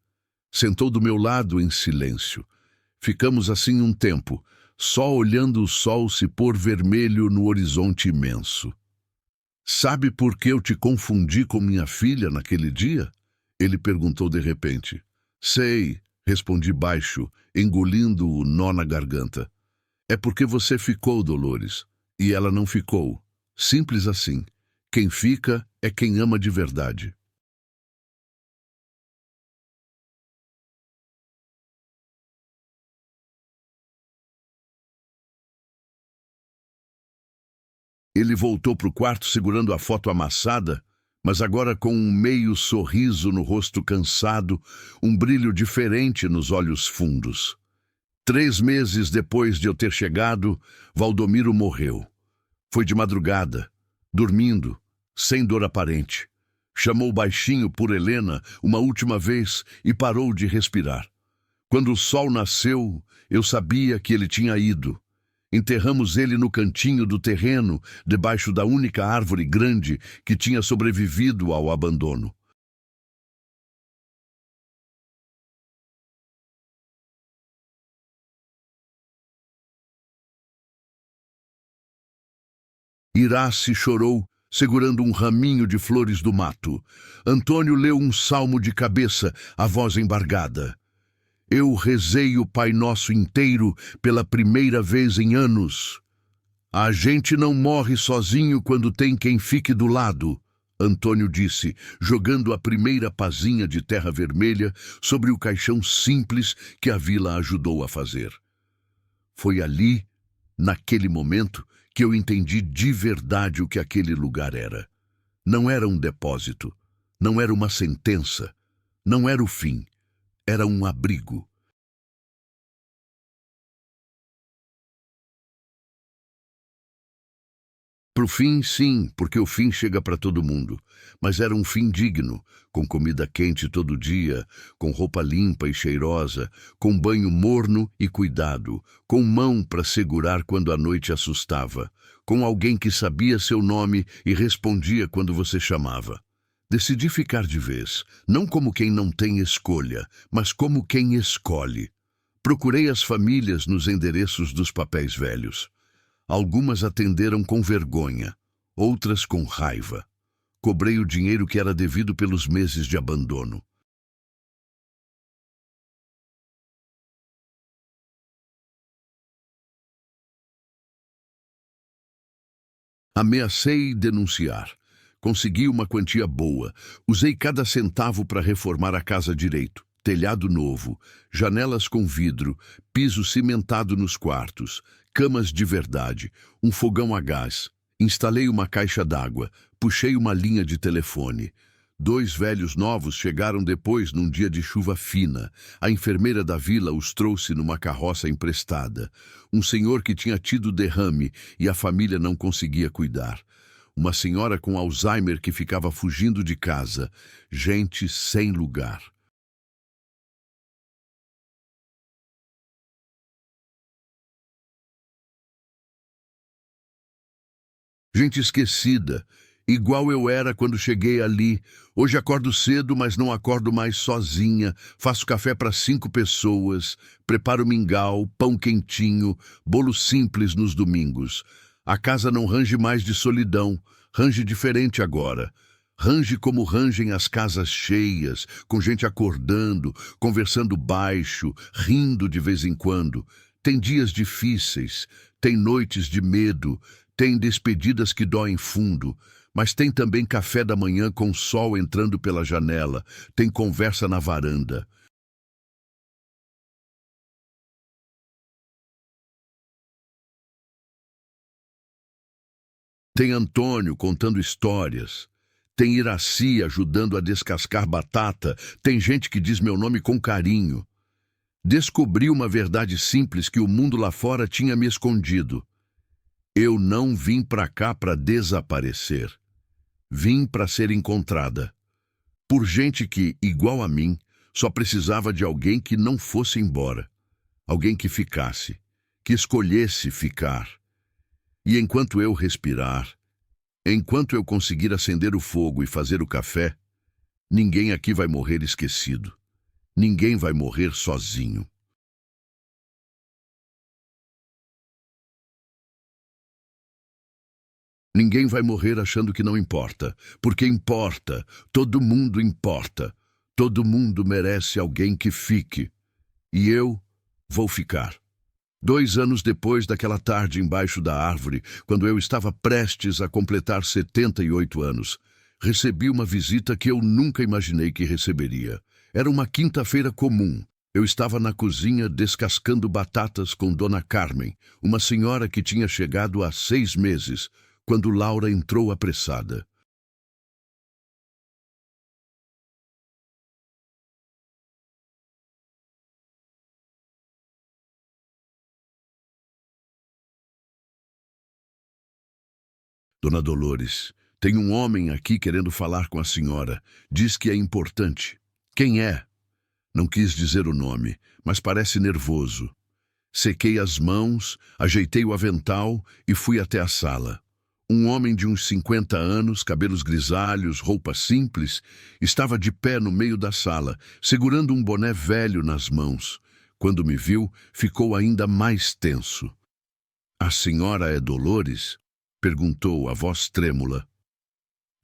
Sentou do meu lado em silêncio. Ficamos assim um tempo, só olhando o sol se pôr vermelho no horizonte imenso. Sabe por que eu te confundi com minha filha naquele dia? Ele perguntou de repente. Sei, respondi baixo, engolindo o nó na garganta. É porque você ficou, Dolores. E ela não ficou. Simples assim. Quem fica é quem ama de verdade. Ele voltou para o quarto segurando a foto amassada, mas agora com um meio sorriso no rosto cansado, um brilho diferente nos olhos fundos. 3 meses depois de eu ter chegado, Valdomiro morreu. Foi de madrugada, dormindo, sem dor aparente. Chamou baixinho por Helena uma última vez e parou de respirar. Quando o sol nasceu, eu sabia que ele tinha ido. Enterramos ele no cantinho do terreno, debaixo da única árvore grande que tinha sobrevivido ao abandono. Irace chorou, segurando um raminho de flores do mato. Antônio leu um salmo de cabeça, a voz embargada. Eu rezei o Pai Nosso inteiro pela primeira vez em anos. A gente não morre sozinho quando tem quem fique do lado, Antônio disse, jogando a primeira pazinha de terra vermelha sobre o caixão simples que a vila ajudou a fazer. Foi ali, naquele momento, que eu entendi de verdade o que aquele lugar era. Não era um depósito, não era uma sentença, não era o fim, era um abrigo. Pro fim, sim, porque o fim chega para todo mundo. Mas era um fim digno, com comida quente todo dia, com roupa limpa e cheirosa, com banho morno e cuidado, com mão para segurar quando a noite assustava, com alguém que sabia seu nome e respondia quando você chamava. Decidi ficar de vez, não como quem não tem escolha, mas como quem escolhe. Procurei as famílias nos endereços dos papéis velhos. Algumas atenderam com vergonha, outras com raiva. Cobrei o dinheiro que era devido pelos meses de abandono. Ameacei denunciar. Consegui uma quantia boa. Usei cada centavo para reformar a casa direito. Telhado novo, janelas com vidro, piso cimentado nos quartos, camas de verdade, um fogão a gás. Instalei uma caixa d'água, puxei uma linha de telefone. 2 velhos novos chegaram depois num dia de chuva fina. A enfermeira da vila os trouxe numa carroça emprestada. Um senhor que tinha tido derrame e a família não conseguia cuidar. Uma senhora com Alzheimer que ficava fugindo de casa. Gente sem lugar. Gente esquecida, igual eu era quando cheguei ali. Hoje acordo cedo, mas não acordo mais sozinha. Faço café para 5 pessoas, preparo mingau, pão quentinho, bolo simples nos domingos. A casa não range mais de solidão, range diferente agora. Range como rangem as casas cheias, com gente acordando, conversando baixo, rindo de vez em quando. Tem dias difíceis, tem noites de medo, tem despedidas que doem fundo, mas tem também café da manhã com o sol entrando pela janela, tem conversa na varanda. Tem Antônio contando histórias. Tem Iraci ajudando a descascar batata. Tem gente que diz meu nome com carinho. Descobri uma verdade simples que o mundo lá fora tinha me escondido. Eu não vim para cá para desaparecer. Vim para ser encontrada. Por gente que, igual a mim, só precisava de alguém que não fosse embora. Alguém que ficasse, que escolhesse ficar. E enquanto eu respirar, enquanto eu conseguir acender o fogo e fazer o café, ninguém aqui vai morrer esquecido. Ninguém vai morrer sozinho. Ninguém vai morrer achando que não importa, porque importa, todo mundo importa. Todo mundo merece alguém que fique. E eu vou ficar. 2 anos depois daquela tarde embaixo da árvore, quando eu estava prestes a completar 78 anos, recebi uma visita que eu nunca imaginei que receberia. Era uma quinta-feira comum. Eu estava na cozinha descascando batatas com Dona Carmen, uma senhora que tinha chegado há 6 meses, quando Laura entrou apressada. Dona Dolores, tem um homem aqui querendo falar com a senhora. Diz que é importante. Quem é? Não quis dizer o nome, mas parece nervoso. Sequei as mãos, ajeitei o avental e fui até a sala. Um homem de uns 50 anos, cabelos grisalhos, roupa simples, estava de pé no meio da sala, segurando um boné velho nas mãos. Quando me viu, ficou ainda mais tenso. A senhora é Dolores? Perguntou a voz trêmula.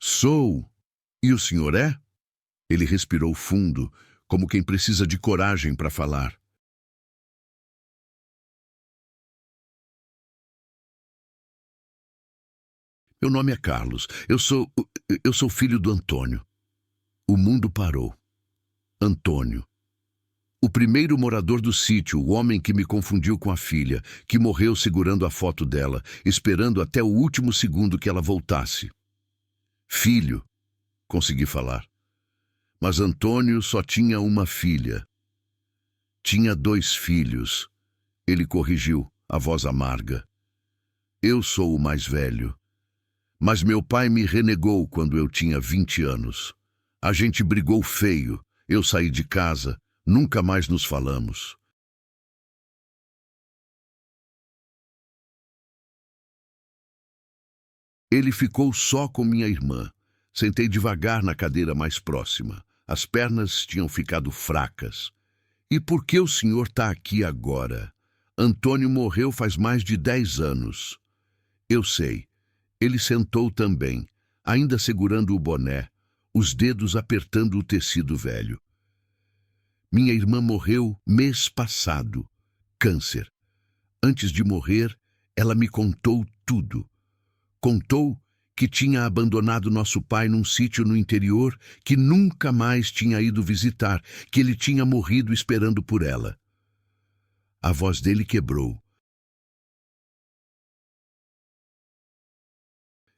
Sou. E o senhor é? Ele respirou fundo, como quem precisa de coragem para falar. Meu nome é Carlos. Eu sou filho do Antônio. O mundo parou. Antônio. O primeiro morador do sítio, o homem que me confundiu com a filha, que morreu segurando a foto dela, esperando até o último segundo que ela voltasse. Filho, consegui falar. Mas Antônio só tinha uma filha. Tinha 2 filhos. Ele corrigiu, a voz amarga. Eu sou o mais velho. Mas meu pai me renegou quando eu tinha 20 anos. A gente brigou feio. Eu saí de casa. Nunca mais nos falamos. Ele ficou só com minha irmã. Sentei devagar na cadeira mais próxima. As pernas tinham ficado fracas. E por que o senhor está aqui agora? Antônio morreu faz mais de 10 anos. Eu sei. Ele sentou também, ainda segurando o boné, os dedos apertando o tecido velho. Minha irmã morreu mês passado. Câncer. Antes de morrer, ela me contou tudo. Contou que tinha abandonado nosso pai num sítio no interior, que nunca mais tinha ido visitar, que ele tinha morrido esperando por ela. A voz dele quebrou.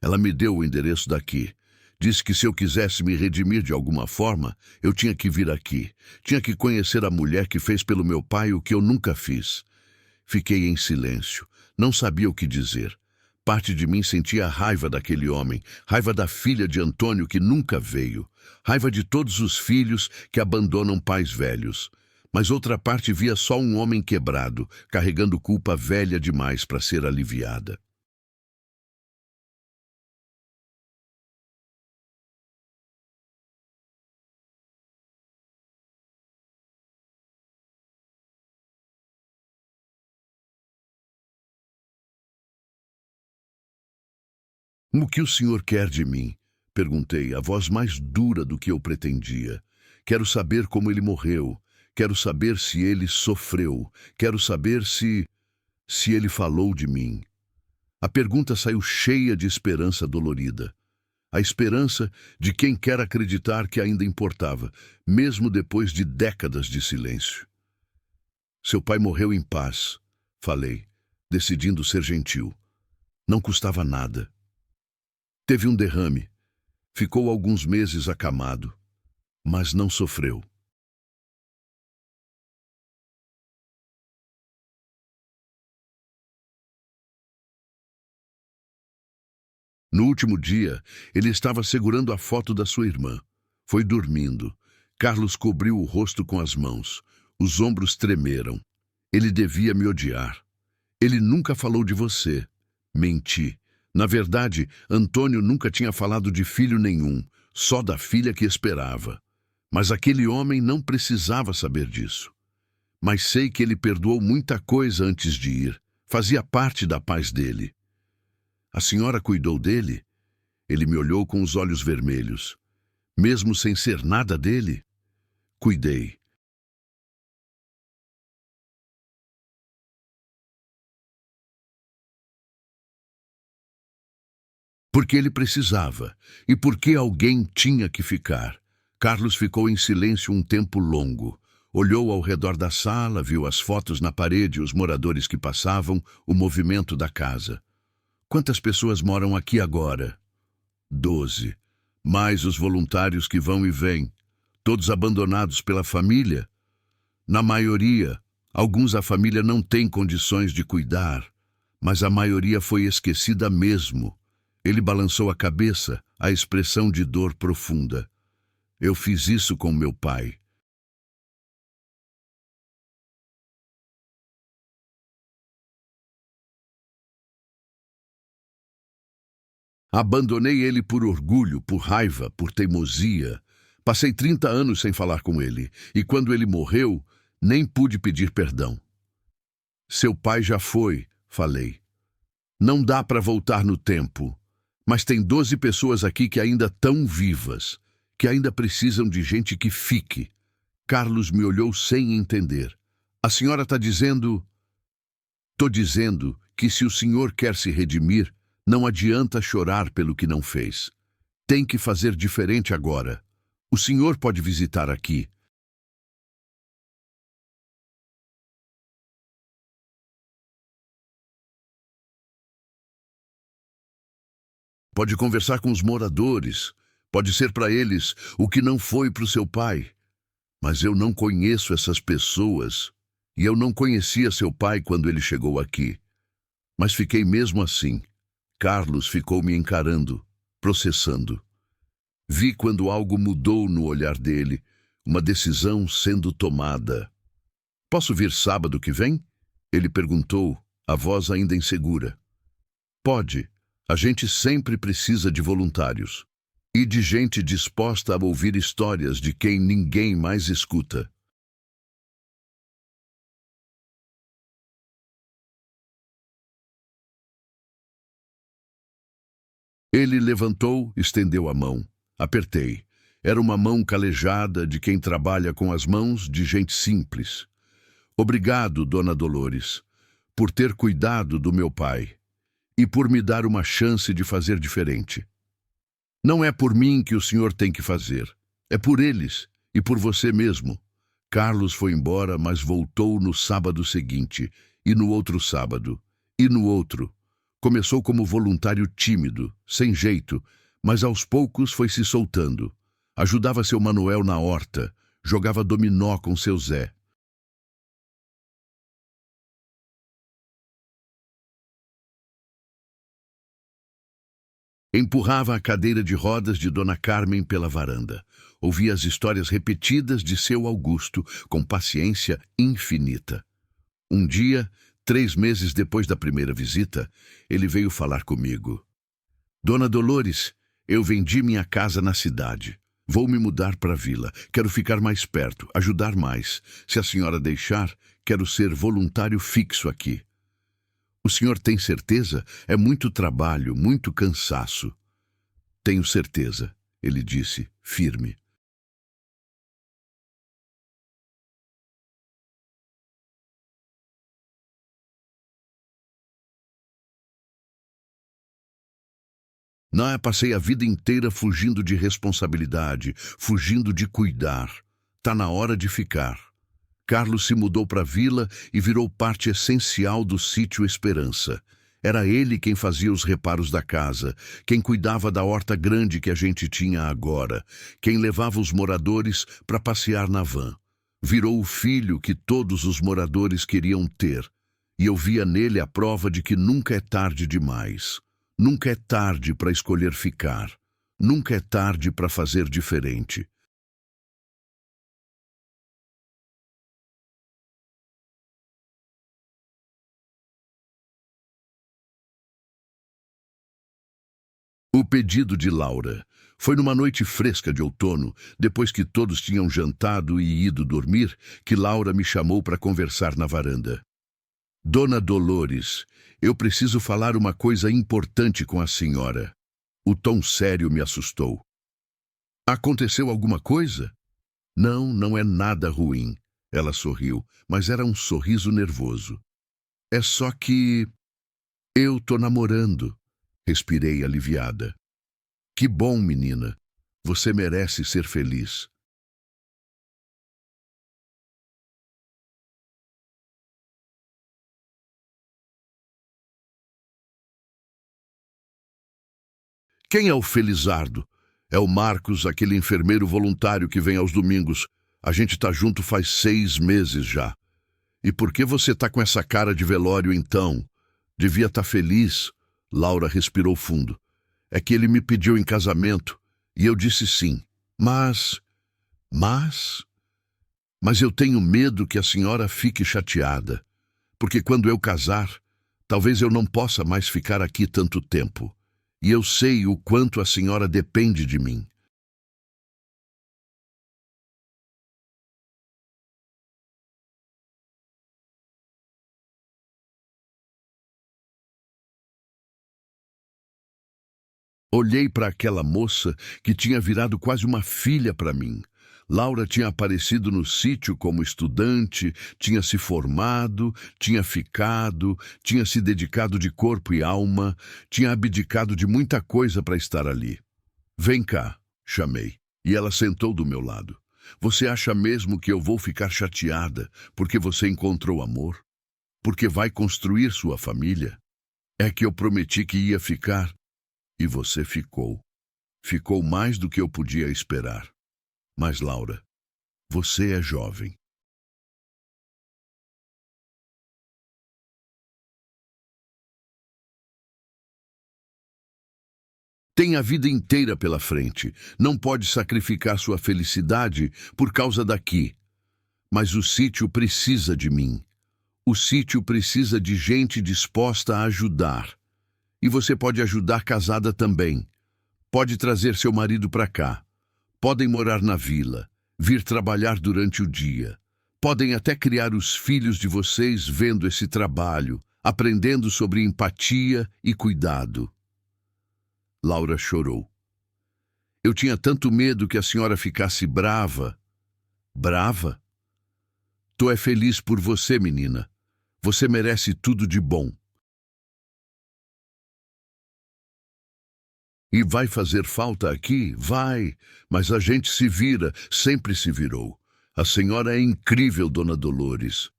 Ela me deu o endereço daqui. Disse que se eu quisesse me redimir de alguma forma, eu tinha que vir aqui. Tinha que conhecer a mulher que fez pelo meu pai o que eu nunca fiz. Fiquei em silêncio. Não sabia o que dizer. Parte de mim sentia a raiva daquele homem, raiva da filha de Antônio que nunca veio, raiva de todos os filhos que abandonam pais velhos. Mas outra parte via só um homem quebrado, carregando culpa velha demais para ser aliviada. O que o senhor quer de mim? Perguntei, a voz mais dura do que eu pretendia. Quero saber como ele morreu. Quero saber se ele sofreu. Quero saber se ele falou de mim. A pergunta saiu cheia de esperança dolorida. A esperança de quem quer acreditar que ainda importava, mesmo depois de décadas de silêncio. Seu pai morreu em paz, falei, decidindo ser gentil. Não custava nada. Teve um derrame. Ficou alguns meses acamado, mas não sofreu. No último dia, ele estava segurando a foto da sua irmã. Foi dormindo. Carlos cobriu o rosto com as mãos. Os ombros tremeram. Ele devia me odiar. Ele nunca falou de você. Menti. Na verdade, Antônio nunca tinha falado de filho nenhum, só da filha que esperava. Mas aquele homem não precisava saber disso. Mas sei que ele perdoou muita coisa antes de ir. Fazia parte da paz dele. A senhora cuidou dele? Ele me olhou com os olhos vermelhos. Mesmo sem ser nada dele? Cuidei. Porque ele precisava, e porque alguém tinha que ficar. Carlos ficou em silêncio um tempo longo. Olhou ao redor da sala, viu as fotos na parede, os moradores que passavam, o movimento da casa. Quantas pessoas moram aqui agora? 12. Mais os voluntários que vão e vêm. Todos abandonados pela família? Na maioria, alguns a família não tem condições de cuidar, mas a maioria foi esquecida mesmo. Ele balançou a cabeça, a expressão de dor profunda. Eu fiz isso com meu pai. Abandonei ele por orgulho, por raiva, por teimosia. Passei 30 anos sem falar com ele, e quando ele morreu, nem pude pedir perdão. Seu pai já foi, falei. Não dá para voltar no tempo, mas tem 12 pessoas aqui que ainda estão vivas, que ainda precisam de gente que fique. Carlos me olhou sem entender. A senhora está dizendo... Tô dizendo que se o senhor quer se redimir, Não adianta chorar pelo que não fez. Tem que fazer diferente agora. O senhor pode visitar aqui. Pode conversar com os moradores. Pode ser para eles o que não foi para o seu pai. Mas eu não conheço essas pessoas. E eu não conhecia seu pai quando ele chegou aqui. Mas fiquei mesmo assim. Carlos ficou me encarando, processando. Vi quando algo mudou no olhar dele, uma decisão sendo tomada. Posso vir sábado que vem? Ele perguntou, a voz ainda insegura. Pode. A gente sempre precisa de voluntários. E de gente disposta a ouvir histórias de quem ninguém mais escuta. Ele levantou, estendeu a mão. Apertei. Era uma mão calejada de quem trabalha com as mãos de gente simples. Obrigado, Dona Dolores, por ter cuidado do meu pai e por me dar uma chance de fazer diferente. Não é por mim que o senhor tem que fazer. É por eles e por você mesmo. Carlos foi embora, mas voltou no sábado seguinte, e no outro sábado, e no outro. Começou como voluntário tímido, sem jeito, mas aos poucos foi se soltando. Ajudava seu Manuel na horta, jogava dominó com seu Zé. Empurrava a cadeira de rodas de Dona Carmen pela varanda. Ouvia as histórias repetidas de seu Augusto, com paciência infinita. Um dia, 3 meses depois da primeira visita, ele veio falar comigo. Dona Dolores, eu vendi minha casa na cidade. Vou me mudar para a vila. Quero ficar mais perto, ajudar mais. Se a senhora deixar, quero ser voluntário fixo aqui. O senhor tem certeza? É muito trabalho, muito cansaço. Tenho certeza, ele disse, firme. Passei a vida inteira fugindo de responsabilidade, fugindo de cuidar. Tá na hora de ficar. Carlos se mudou para a vila e virou parte essencial do sítio Esperança. Era ele quem fazia os reparos da casa, quem cuidava da horta grande que a gente tinha agora, quem levava os moradores para passear na van. Virou o filho que todos os moradores queriam ter, e eu via nele a prova de que nunca é tarde demais. Nunca é tarde para escolher ficar. Nunca é tarde para fazer diferente. O pedido de Laura. Foi numa noite fresca de outono, depois que todos tinham jantado e ido dormir, que Laura me chamou para conversar na varanda. Dona Dolores, eu preciso falar uma coisa importante com a senhora. O tom sério me assustou. Aconteceu alguma coisa? Não, não é nada ruim. Ela sorriu, mas era um sorriso nervoso. É só que eu tô namorando. Respirei aliviada. Que bom, menina. Você merece ser feliz. Quem é o Felizardo? É o Marcos, aquele enfermeiro voluntário que vem aos domingos. A gente tá junto faz 6 meses já. E por que você tá com essa cara de velório então? Devia estar feliz. Laura respirou fundo. É que ele me pediu em casamento e eu disse sim. Mas, mas, mas eu tenho medo que a senhora fique chateada, porque quando eu casar, talvez eu não possa mais ficar aqui tanto tempo. E eu sei o quanto a senhora depende de mim. Olhei para aquela moça que tinha virado quase uma filha para mim. Laura tinha aparecido no sítio como estudante, tinha se formado, tinha ficado, tinha se dedicado de corpo e alma, tinha abdicado de muita coisa para estar ali. Vem cá, chamei, e ela sentou do meu lado. Você acha mesmo que eu vou ficar chateada porque você encontrou amor? Porque vai construir sua família? É que eu prometi que ia ficar, e você ficou. Ficou mais do que eu podia esperar. Mas, Laura, você é jovem. Tem a vida inteira pela frente. Não pode sacrificar sua felicidade por causa daqui. Mas o sítio precisa de mim. O sítio precisa de gente disposta a ajudar. E você pode ajudar casada também. Pode trazer seu marido para cá. Podem morar na vila, vir trabalhar durante o dia. Podem até criar os filhos de vocês vendo esse trabalho, aprendendo sobre empatia e cuidado. Laura chorou. Eu tinha tanto medo que a senhora ficasse brava. Brava? Tô é feliz por você, menina. Você merece tudo de bom. E vai fazer falta aqui? Vai, mas a gente se vira, sempre se virou. A senhora é incrível, dona Dolores.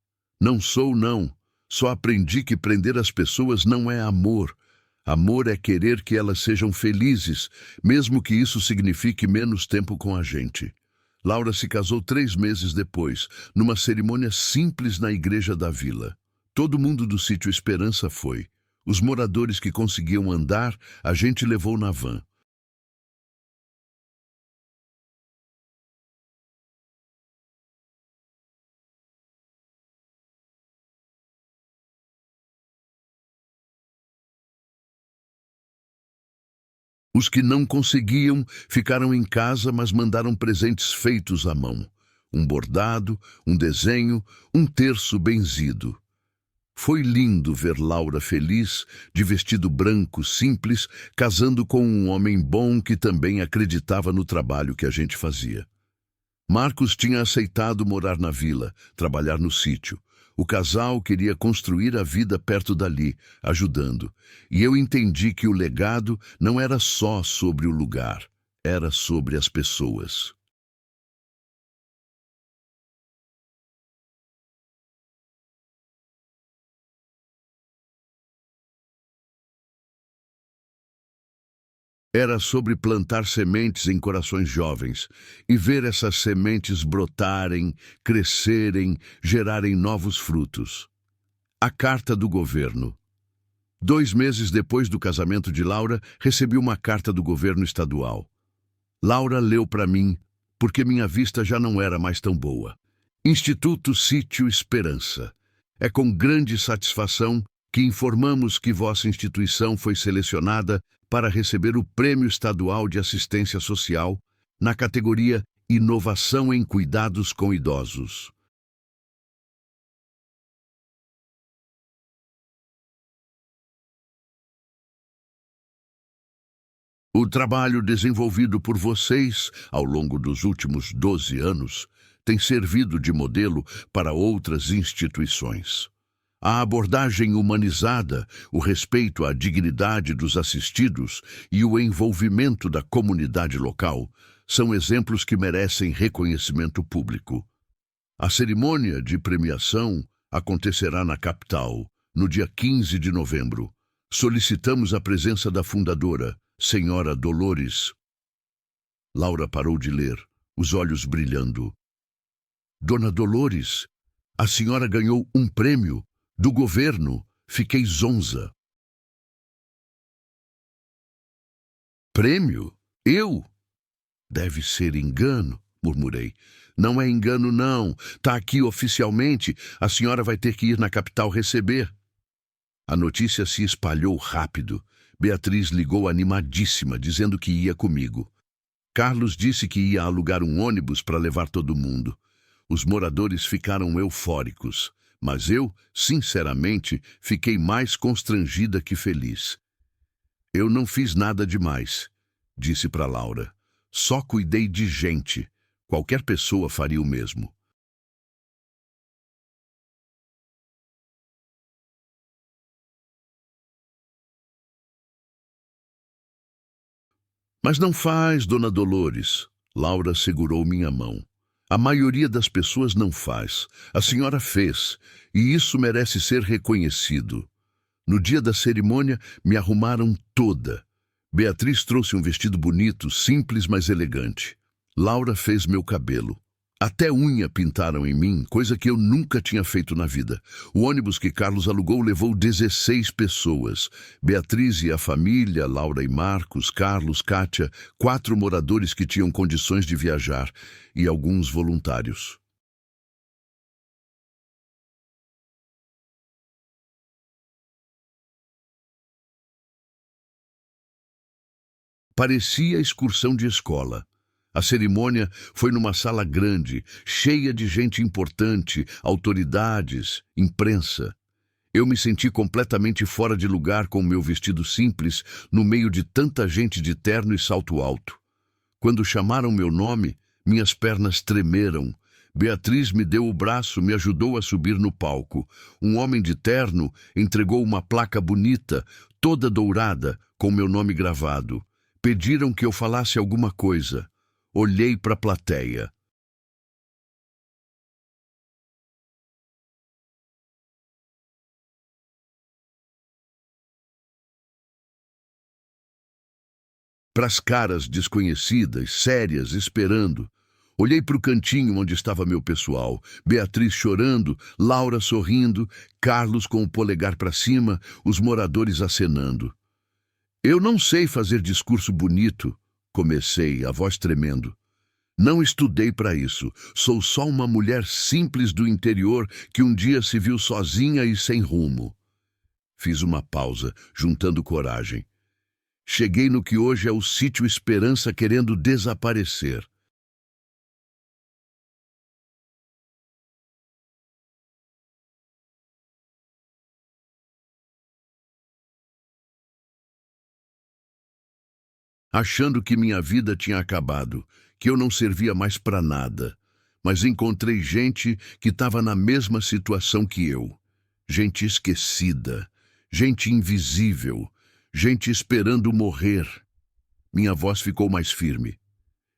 Não sou, não. Só aprendi que prender as pessoas não é amor. Amor é querer que elas sejam felizes, mesmo que isso signifique menos tempo com a gente. Laura se casou 3 meses depois, numa cerimônia simples na igreja da vila. Todo mundo do sítio Esperança foi. Os moradores que conseguiam andar, a gente levou na van. Os que não conseguiam ficaram em casa, mas mandaram presentes feitos à mão. Um bordado, um desenho, um terço benzido. Foi lindo ver Laura feliz, de vestido branco simples, casando com um homem bom que também acreditava no trabalho que a gente fazia. Marcos tinha aceitado morar na vila, trabalhar no sítio. O casal queria construir a vida perto dali, ajudando. E eu entendi que o legado não era só sobre o lugar, era sobre as pessoas. Era sobre plantar sementes em corações jovens e ver essas sementes brotarem, crescerem, gerarem novos frutos. A carta do governo. 2 meses depois do casamento de Laura, recebi uma carta do governo estadual. Laura leu para mim, porque minha vista já não era mais tão boa. Instituto Sítio Esperança. É com grande satisfação que informamos que vossa instituição foi selecionada para receber o Prêmio Estadual de Assistência Social na categoria Inovação em Cuidados com Idosos. O trabalho desenvolvido por vocês ao longo dos últimos 12 anos tem servido de modelo para outras instituições. A abordagem humanizada, o respeito à dignidade dos assistidos e o envolvimento da comunidade local são exemplos que merecem reconhecimento público. A cerimônia de premiação acontecerá na capital, no dia 15 de novembro. Solicitamos a presença da fundadora, Senhora Dolores. Laura parou de ler, os olhos brilhando. Dona Dolores, a senhora ganhou um prêmio do governo. Fiquei zonza. Prêmio? Eu? Deve ser engano, murmurei. Não é engano, não. Tá aqui oficialmente. A senhora vai ter que ir na capital receber. A notícia se espalhou rápido. Beatriz ligou animadíssima, dizendo que ia comigo. Carlos disse que ia alugar um ônibus para levar todo mundo. Os moradores ficaram eufóricos, mas eu, sinceramente, fiquei mais constrangida que feliz. Eu não fiz nada demais, disse para Laura. Só cuidei de gente. Qualquer pessoa faria o mesmo. Mas não faz, dona Dolores. Laura segurou minha mão. A maioria das pessoas não faz. A senhora fez, e isso merece ser reconhecido. No dia da cerimônia, me arrumaram toda. Beatriz trouxe um vestido bonito, simples, mas elegante. Laura fez meu cabelo. Até unha pintaram em mim, coisa que eu nunca tinha feito na vida. O ônibus que Carlos alugou levou 16 pessoas. Beatriz e a família, Laura e Marcos, Carlos, Kátia, 4 moradores que tinham condições de viajar e alguns voluntários. Parecia excursão de escola. A cerimônia foi numa sala grande, cheia de gente importante, autoridades, imprensa. Eu me senti completamente fora de lugar com o meu vestido simples, no meio de tanta gente de terno e salto alto. Quando chamaram meu nome, minhas pernas tremeram. Beatriz me deu o braço, me ajudou a subir no palco. Um homem de terno entregou uma placa bonita, toda dourada, com meu nome gravado. Pediram que eu falasse alguma coisa. Olhei para a plateia. Para as caras desconhecidas, sérias, esperando. Olhei para o cantinho onde estava meu pessoal. Beatriz chorando, Laura sorrindo, Carlos com o polegar para cima, os moradores acenando. Eu não sei fazer discurso bonito, comecei, a voz tremendo. Não estudei para isso. Sou só uma mulher simples do interior que um dia se viu sozinha e sem rumo. Fiz uma pausa, juntando coragem. Cheguei no que hoje é o Sítio Esperança querendo desaparecer. Achando que minha vida tinha acabado, que eu não servia mais para nada. Mas encontrei gente que estava na mesma situação que eu. Gente esquecida, gente invisível, gente esperando morrer. Minha voz ficou mais firme.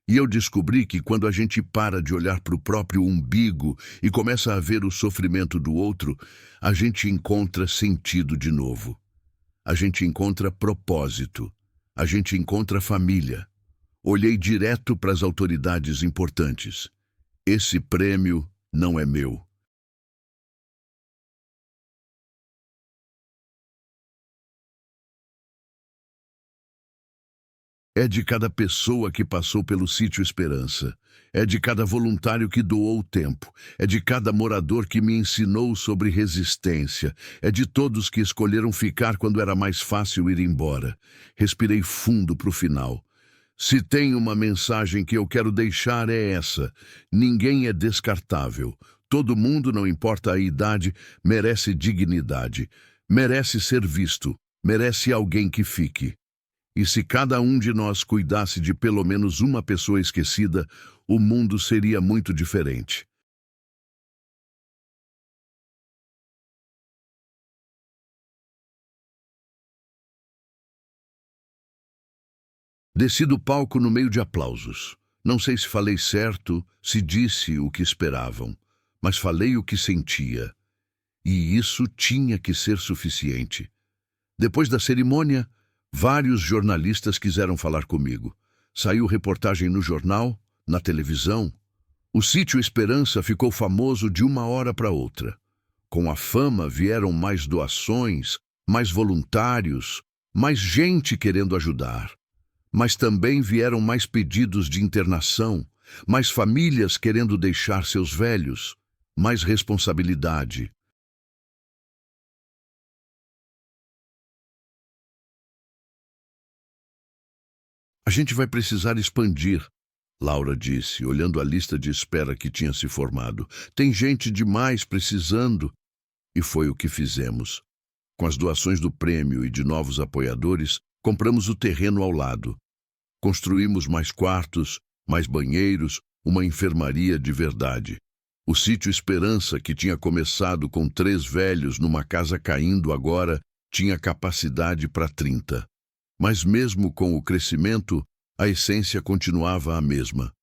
E eu descobri que quando a gente para de olhar para o próprio umbigo e começa a ver o sofrimento do outro, a gente encontra sentido de novo. A gente encontra propósito. A gente encontra família. Olhei direto para as autoridades importantes. Esse prêmio não é meu. É de cada pessoa que passou pelo Sítio Esperança. É de cada voluntário que doou o tempo. É de cada morador que me ensinou sobre resistência. É de todos que escolheram ficar quando era mais fácil ir embora. Respirei fundo para o final. Se tem uma mensagem que eu quero deixar é essa. Ninguém é descartável. Todo mundo, não importa a idade, merece dignidade. Merece ser visto. Merece alguém que fique. E se cada um de nós cuidasse de pelo menos uma pessoa esquecida, o mundo seria muito diferente. Desci do palco no meio de aplausos. Não sei se falei certo, se disse o que esperavam, mas falei o que sentia. E isso tinha que ser suficiente. Depois da cerimônia, vários jornalistas quiseram falar comigo. Saiu reportagem no jornal, na televisão. O Sítio Esperança ficou famoso de uma hora para outra. Com a fama vieram mais doações, mais voluntários, mais gente querendo ajudar. Mas também vieram mais pedidos de internação, mais famílias querendo deixar seus velhos, mais responsabilidade. A gente vai precisar expandir, Laura disse, olhando a lista de espera que tinha se formado. Tem gente demais precisando. E foi o que fizemos. Com as doações do prêmio e de novos apoiadores, compramos o terreno ao lado. Construímos mais quartos, mais banheiros, uma enfermaria de verdade. O sítio Esperança, que tinha começado com 3 velhos numa casa caindo agora, tinha capacidade para 30. Mas mesmo com o crescimento, a essência continuava a mesma.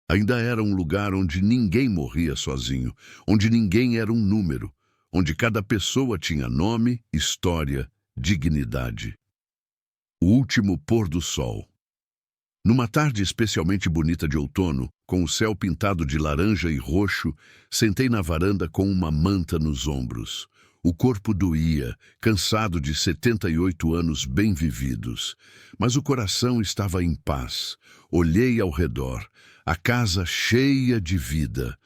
Ainda era um lugar onde ninguém morria sozinho, onde ninguém era um número, onde cada pessoa tinha nome, história, dignidade. O último pôr do sol. Numa tarde especialmente bonita de outono, com o céu pintado de laranja e roxo, sentei na varanda com uma manta nos ombros. O corpo doía, cansado de 78 anos bem vividos, mas o coração estava em paz. Olhei ao redor, a casa cheia de vida.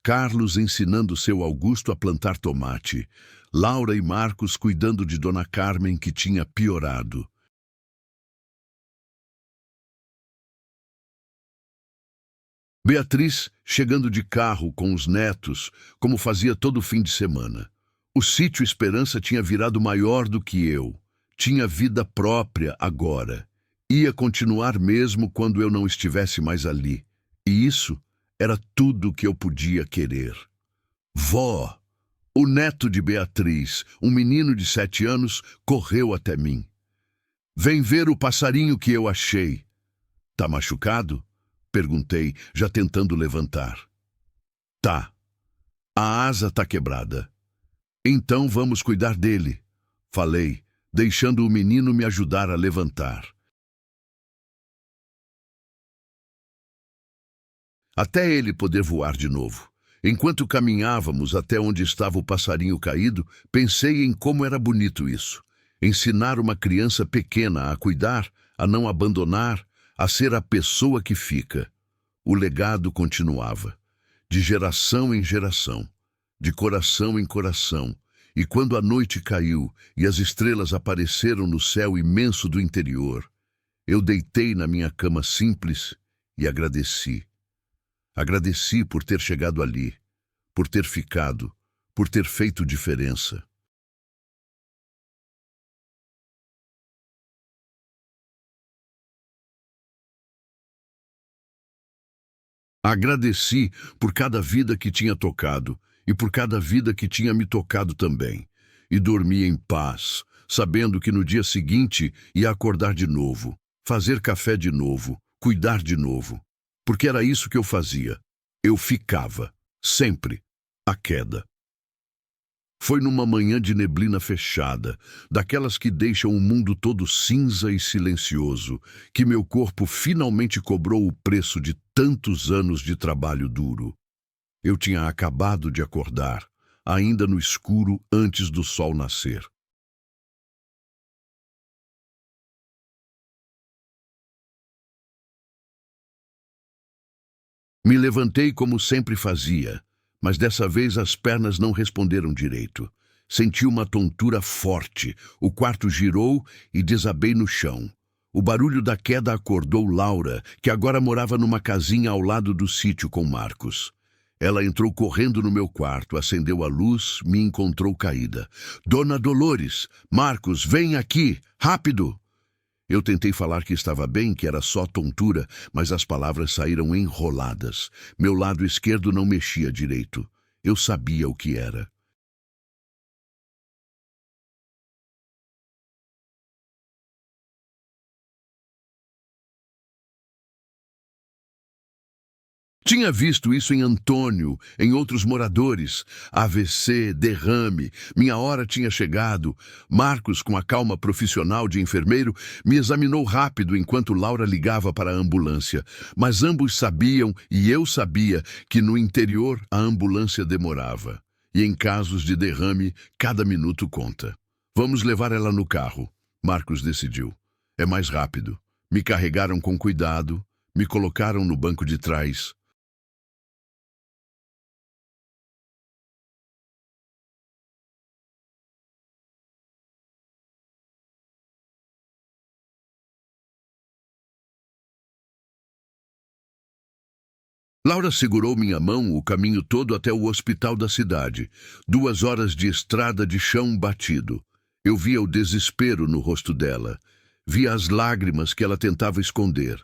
Carlos ensinando seu Augusto a plantar tomate. Laura e Marcos cuidando de Dona Carmen, que tinha piorado. Beatriz chegando de carro com os netos, como fazia todo fim de semana. O sítio Esperança tinha virado maior do que eu. Tinha vida própria agora. Ia continuar mesmo quando eu não estivesse mais ali. E isso era tudo que eu podia querer. Vó! O neto de Beatriz, um menino de 7 anos, correu até mim. Vem ver o passarinho que eu achei. Tá machucado? Perguntei, já tentando levantar. Tá. A asa tá quebrada. Então vamos cuidar dele, falei, deixando o menino me ajudar a levantar. Até ele poder voar de novo. Enquanto caminhávamos até onde estava o passarinho caído, pensei em como era bonito isso. Ensinar uma criança pequena a cuidar, a não abandonar, a ser a pessoa que fica. O legado continuava, de geração em geração, de coração em coração, e quando a noite caiu e as estrelas apareceram no céu imenso do interior, eu deitei na minha cama simples e agradeci. Agradeci por ter chegado ali, por ter ficado, por ter feito diferença. Agradeci por cada vida que tinha tocado e por cada vida que tinha me tocado também. E dormi em paz, sabendo que no dia seguinte ia acordar de novo, fazer café de novo, cuidar de novo. Porque era isso que eu fazia. Eu ficava, sempre, à queda. Foi numa manhã de neblina fechada, daquelas que deixam o mundo todo cinza e silencioso, que meu corpo finalmente cobrou o preço de tantos anos de trabalho duro. Eu tinha acabado de acordar, ainda no escuro antes do sol nascer. Me levantei como sempre fazia, mas dessa vez as pernas não responderam direito. Senti uma tontura forte, o quarto girou e desabei no chão. O barulho da queda acordou Laura, que agora morava numa casinha ao lado do sítio com Marcos. Ela entrou correndo no meu quarto, acendeu a luz, me encontrou caída. Dona Dolores, Marcos, vem aqui, rápido! Eu tentei falar que estava bem, que era só tontura, mas as palavras saíram enroladas. Meu lado esquerdo não mexia direito. Eu sabia o que era. Tinha visto isso em Antônio, em outros moradores. AVC, derrame, minha hora tinha chegado. Marcos, com a calma profissional de enfermeiro, me examinou rápido enquanto Laura ligava para a ambulância. Mas ambos sabiam, e eu sabia, que no interior a ambulância demorava. E em casos de derrame, cada minuto conta. Vamos levar ela no carro, Marcos decidiu. É mais rápido. Me carregaram com cuidado, me colocaram no banco de trás. Laura segurou minha mão o caminho todo até o hospital da cidade. 2 horas de estrada de chão batido. Eu via o desespero no rosto dela. Via as lágrimas que ela tentava esconder.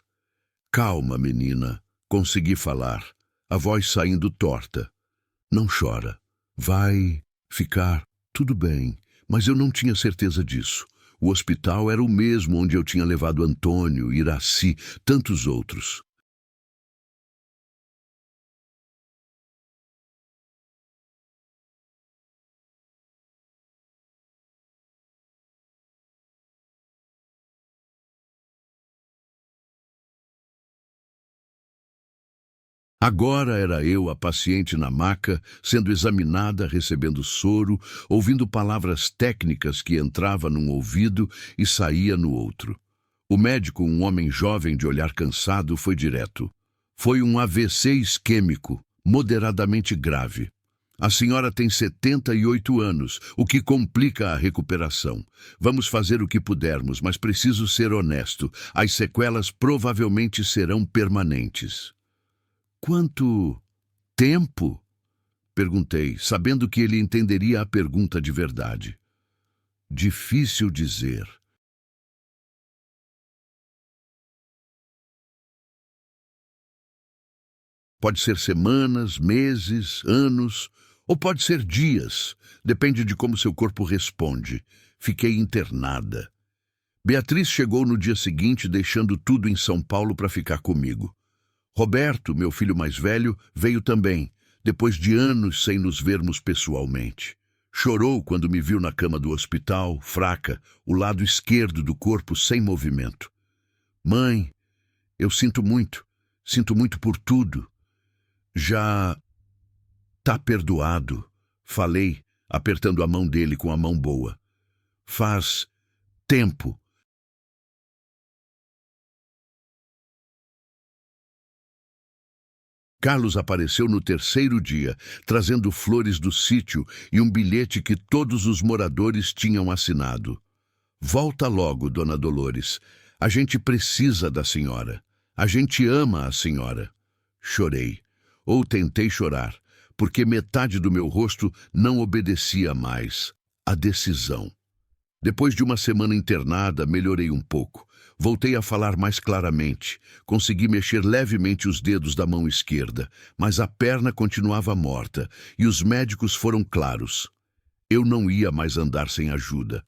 Calma, menina. Consegui falar. A voz saindo torta. Não chora. Vai ficar tudo bem. Mas eu não tinha certeza disso. O hospital era o mesmo onde eu tinha levado Antônio, Iraci, tantos outros. Agora era eu a paciente na maca, sendo examinada, recebendo soro, ouvindo palavras técnicas que entrava num ouvido e saía no outro. O médico, um homem jovem de olhar cansado, foi direto. Foi um AVC isquêmico, moderadamente grave. A senhora tem 78 anos, o que complica a recuperação. Vamos fazer o que pudermos, mas preciso ser honesto. As sequelas provavelmente serão permanentes. Quanto tempo? Perguntei, sabendo que ele entenderia a pergunta de verdade. Difícil dizer. Pode ser semanas, meses, anos, ou pode ser dias. Depende de como seu corpo responde. Fiquei internada. Beatriz chegou no dia seguinte, deixando tudo em São Paulo para ficar comigo. Roberto, meu filho mais velho, veio também, depois de anos sem nos vermos pessoalmente. Chorou quando me viu na cama do hospital, fraca, o lado esquerdo do corpo sem movimento. Mãe, eu sinto muito por tudo. Já tá perdoado, falei, apertando a mão dele com a mão boa. Faz tempo. Carlos apareceu no terceiro dia, trazendo flores do sítio e um bilhete que todos os moradores tinham assinado. Volta logo, Dona Dolores. A gente precisa da senhora. A gente ama a senhora. Chorei. Ou tentei chorar, porque metade do meu rosto não obedecia mais. A decisão. Depois de uma semana internada, melhorei um pouco. Voltei a falar mais claramente. Consegui mexer levemente os dedos da mão esquerda, mas a perna continuava morta, e os médicos foram claros. Eu não ia mais andar sem ajuda.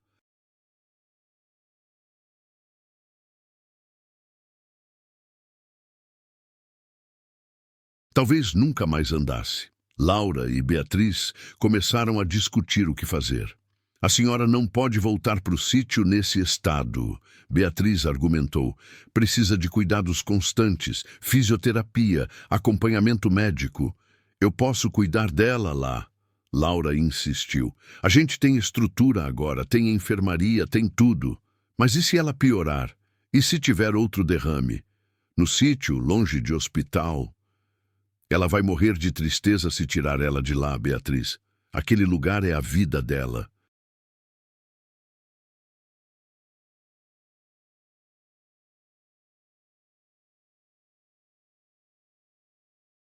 Talvez nunca mais andasse. Laura e Beatriz começaram a discutir o que fazer. A senhora não pode voltar para o sítio nesse estado, Beatriz argumentou. Precisa de cuidados constantes, fisioterapia, acompanhamento médico. Eu posso cuidar dela lá. Laura insistiu. A gente tem estrutura agora, tem enfermaria, tem tudo. Mas e se ela piorar? E se tiver outro derrame? No sítio, longe de hospital? Ela vai morrer de tristeza se tirar ela de lá, Beatriz. Aquele lugar é a vida dela.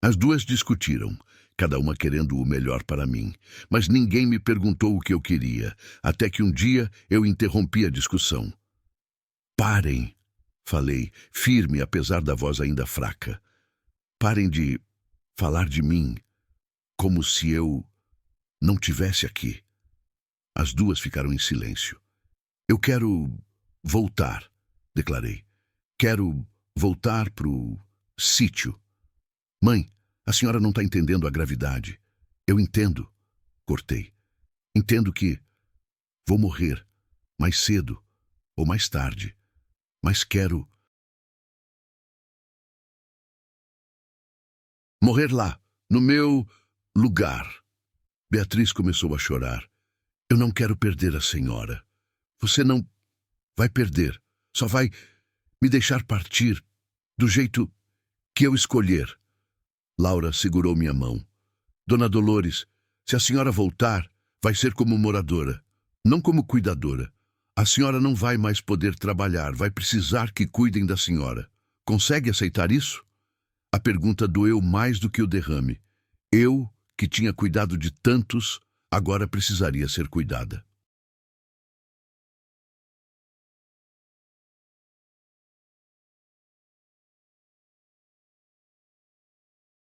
As duas discutiram, cada uma querendo o melhor para mim, mas ninguém me perguntou o que eu queria, até que um dia eu interrompi a discussão. Parem, falei, firme apesar da voz ainda fraca. Parem de falar de mim como se eu não tivesse aqui. As duas ficaram em silêncio. Eu quero voltar, declarei. Quero voltar pro sítio. Mãe, a senhora não está entendendo a gravidade. Eu entendo, cortei. Entendo que vou morrer, mais cedo ou mais tarde, mas quero morrer lá, no meu lugar. Beatriz começou a chorar. Eu não quero perder a senhora. Você não vai perder, só vai me deixar partir do jeito que eu escolher. Laura segurou minha mão. Dona Dolores, se a senhora voltar, vai ser como moradora, não como cuidadora. A senhora não vai mais poder trabalhar, vai precisar que cuidem da senhora. Consegue aceitar isso? A pergunta doeu mais do que o derrame. Eu, que tinha cuidado de tantos, agora precisaria ser cuidada.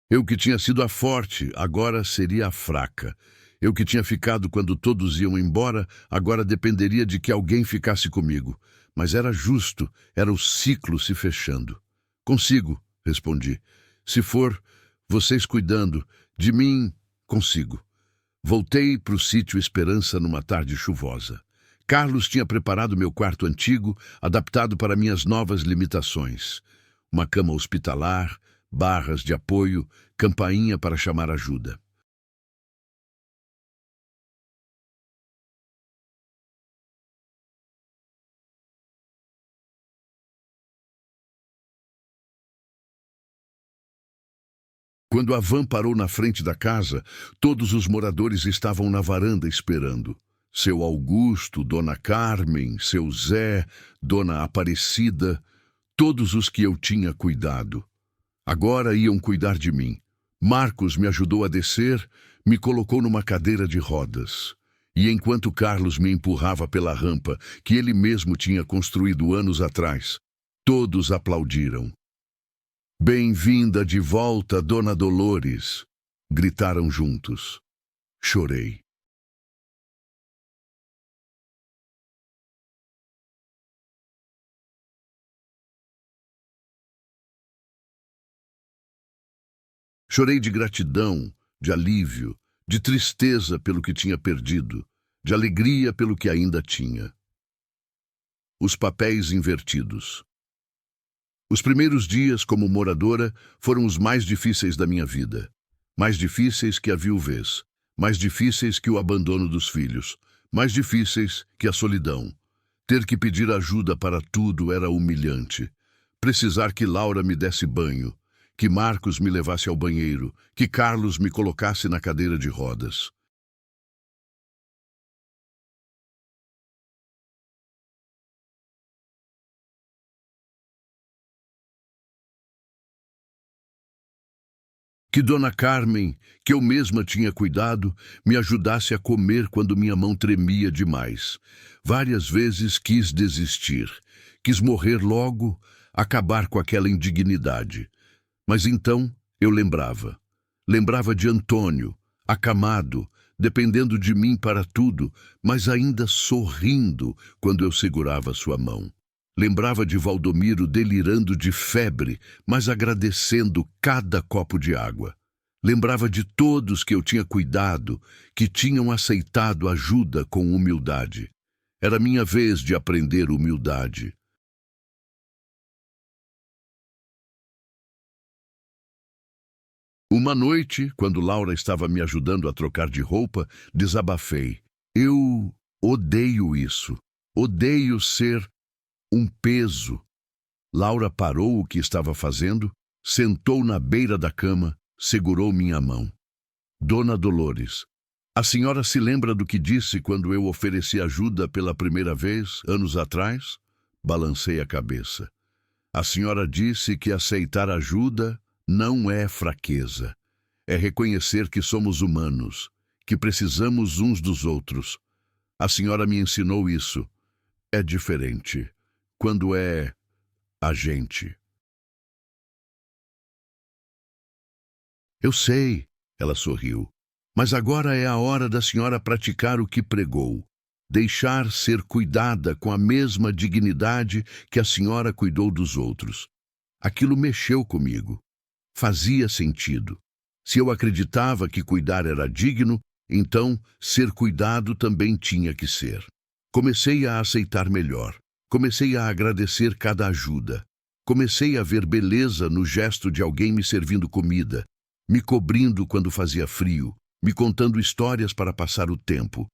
Eu que tinha sido a forte, agora seria a fraca. Eu que tinha ficado quando todos iam embora, agora dependeria de que alguém ficasse comigo. Mas era justo, era o ciclo se fechando. Consigo, respondi. Se for, vocês cuidando, de mim, consigo. Voltei para o sítio Esperança numa tarde chuvosa. Carlos tinha preparado meu quarto antigo, adaptado para minhas novas limitações. Uma cama hospitalar, barras de apoio, campainha para chamar ajuda. Quando a van parou na frente da casa, todos os moradores estavam na varanda esperando. Seu Augusto, Dona Carmen, seu Zé, Dona Aparecida, todos os que eu tinha cuidado. Agora iam cuidar de mim. Marcos me ajudou a descer, me colocou numa cadeira de rodas. E enquanto Carlos me empurrava pela rampa que ele mesmo tinha construído anos atrás, todos aplaudiram. Bem-vinda de volta, Dona Dolores, gritaram juntos. Chorei. Chorei de gratidão, de alívio, de tristeza pelo que tinha perdido, de alegria pelo que ainda tinha. Os papéis invertidos. Os primeiros dias como moradora foram os mais difíceis da minha vida. Mais difíceis que a viuvez, mais difíceis que o abandono dos filhos, mais difíceis que a solidão. Ter que pedir ajuda para tudo era humilhante. Precisar que Laura me desse banho, que Marcos me levasse ao banheiro, que Carlos me colocasse na cadeira de rodas. Que Dona Carmen, que eu mesma tinha cuidado, me ajudasse a comer quando minha mão tremia demais. Várias vezes quis desistir, quis morrer logo, acabar com aquela indignidade. Mas então eu lembrava. Lembrava de Antônio, acamado, dependendo de mim para tudo, mas ainda sorrindo quando eu segurava sua mão. Lembrava de Valdomiro delirando de febre, mas agradecendo cada copo de água. Lembrava de todos que eu tinha cuidado, que tinham aceitado ajuda com humildade. Era minha vez de aprender humildade. Uma noite, quando Laura estava me ajudando a trocar de roupa, desabafei. Eu odeio isso. Odeio ser um peso. Laura parou o que estava fazendo, sentou na beira da cama, segurou minha mão. Dona Dolores, a senhora se lembra do que disse quando eu ofereci ajuda pela primeira vez, anos atrás? Balancei a cabeça. A senhora disse que aceitar ajuda não é fraqueza. É reconhecer que somos humanos, que precisamos uns dos outros. A senhora me ensinou isso. É diferente quando é a gente. Eu sei, ela sorriu. Mas agora é a hora da senhora praticar o que pregou. Deixar ser cuidada com a mesma dignidade que a senhora cuidou dos outros. Aquilo mexeu comigo. Fazia sentido. Se eu acreditava que cuidar era digno, então ser cuidado também tinha que ser. Comecei a aceitar melhor. Comecei a agradecer cada ajuda. Comecei a ver beleza no gesto de alguém me servindo comida, me cobrindo quando fazia frio, me contando histórias para passar o tempo.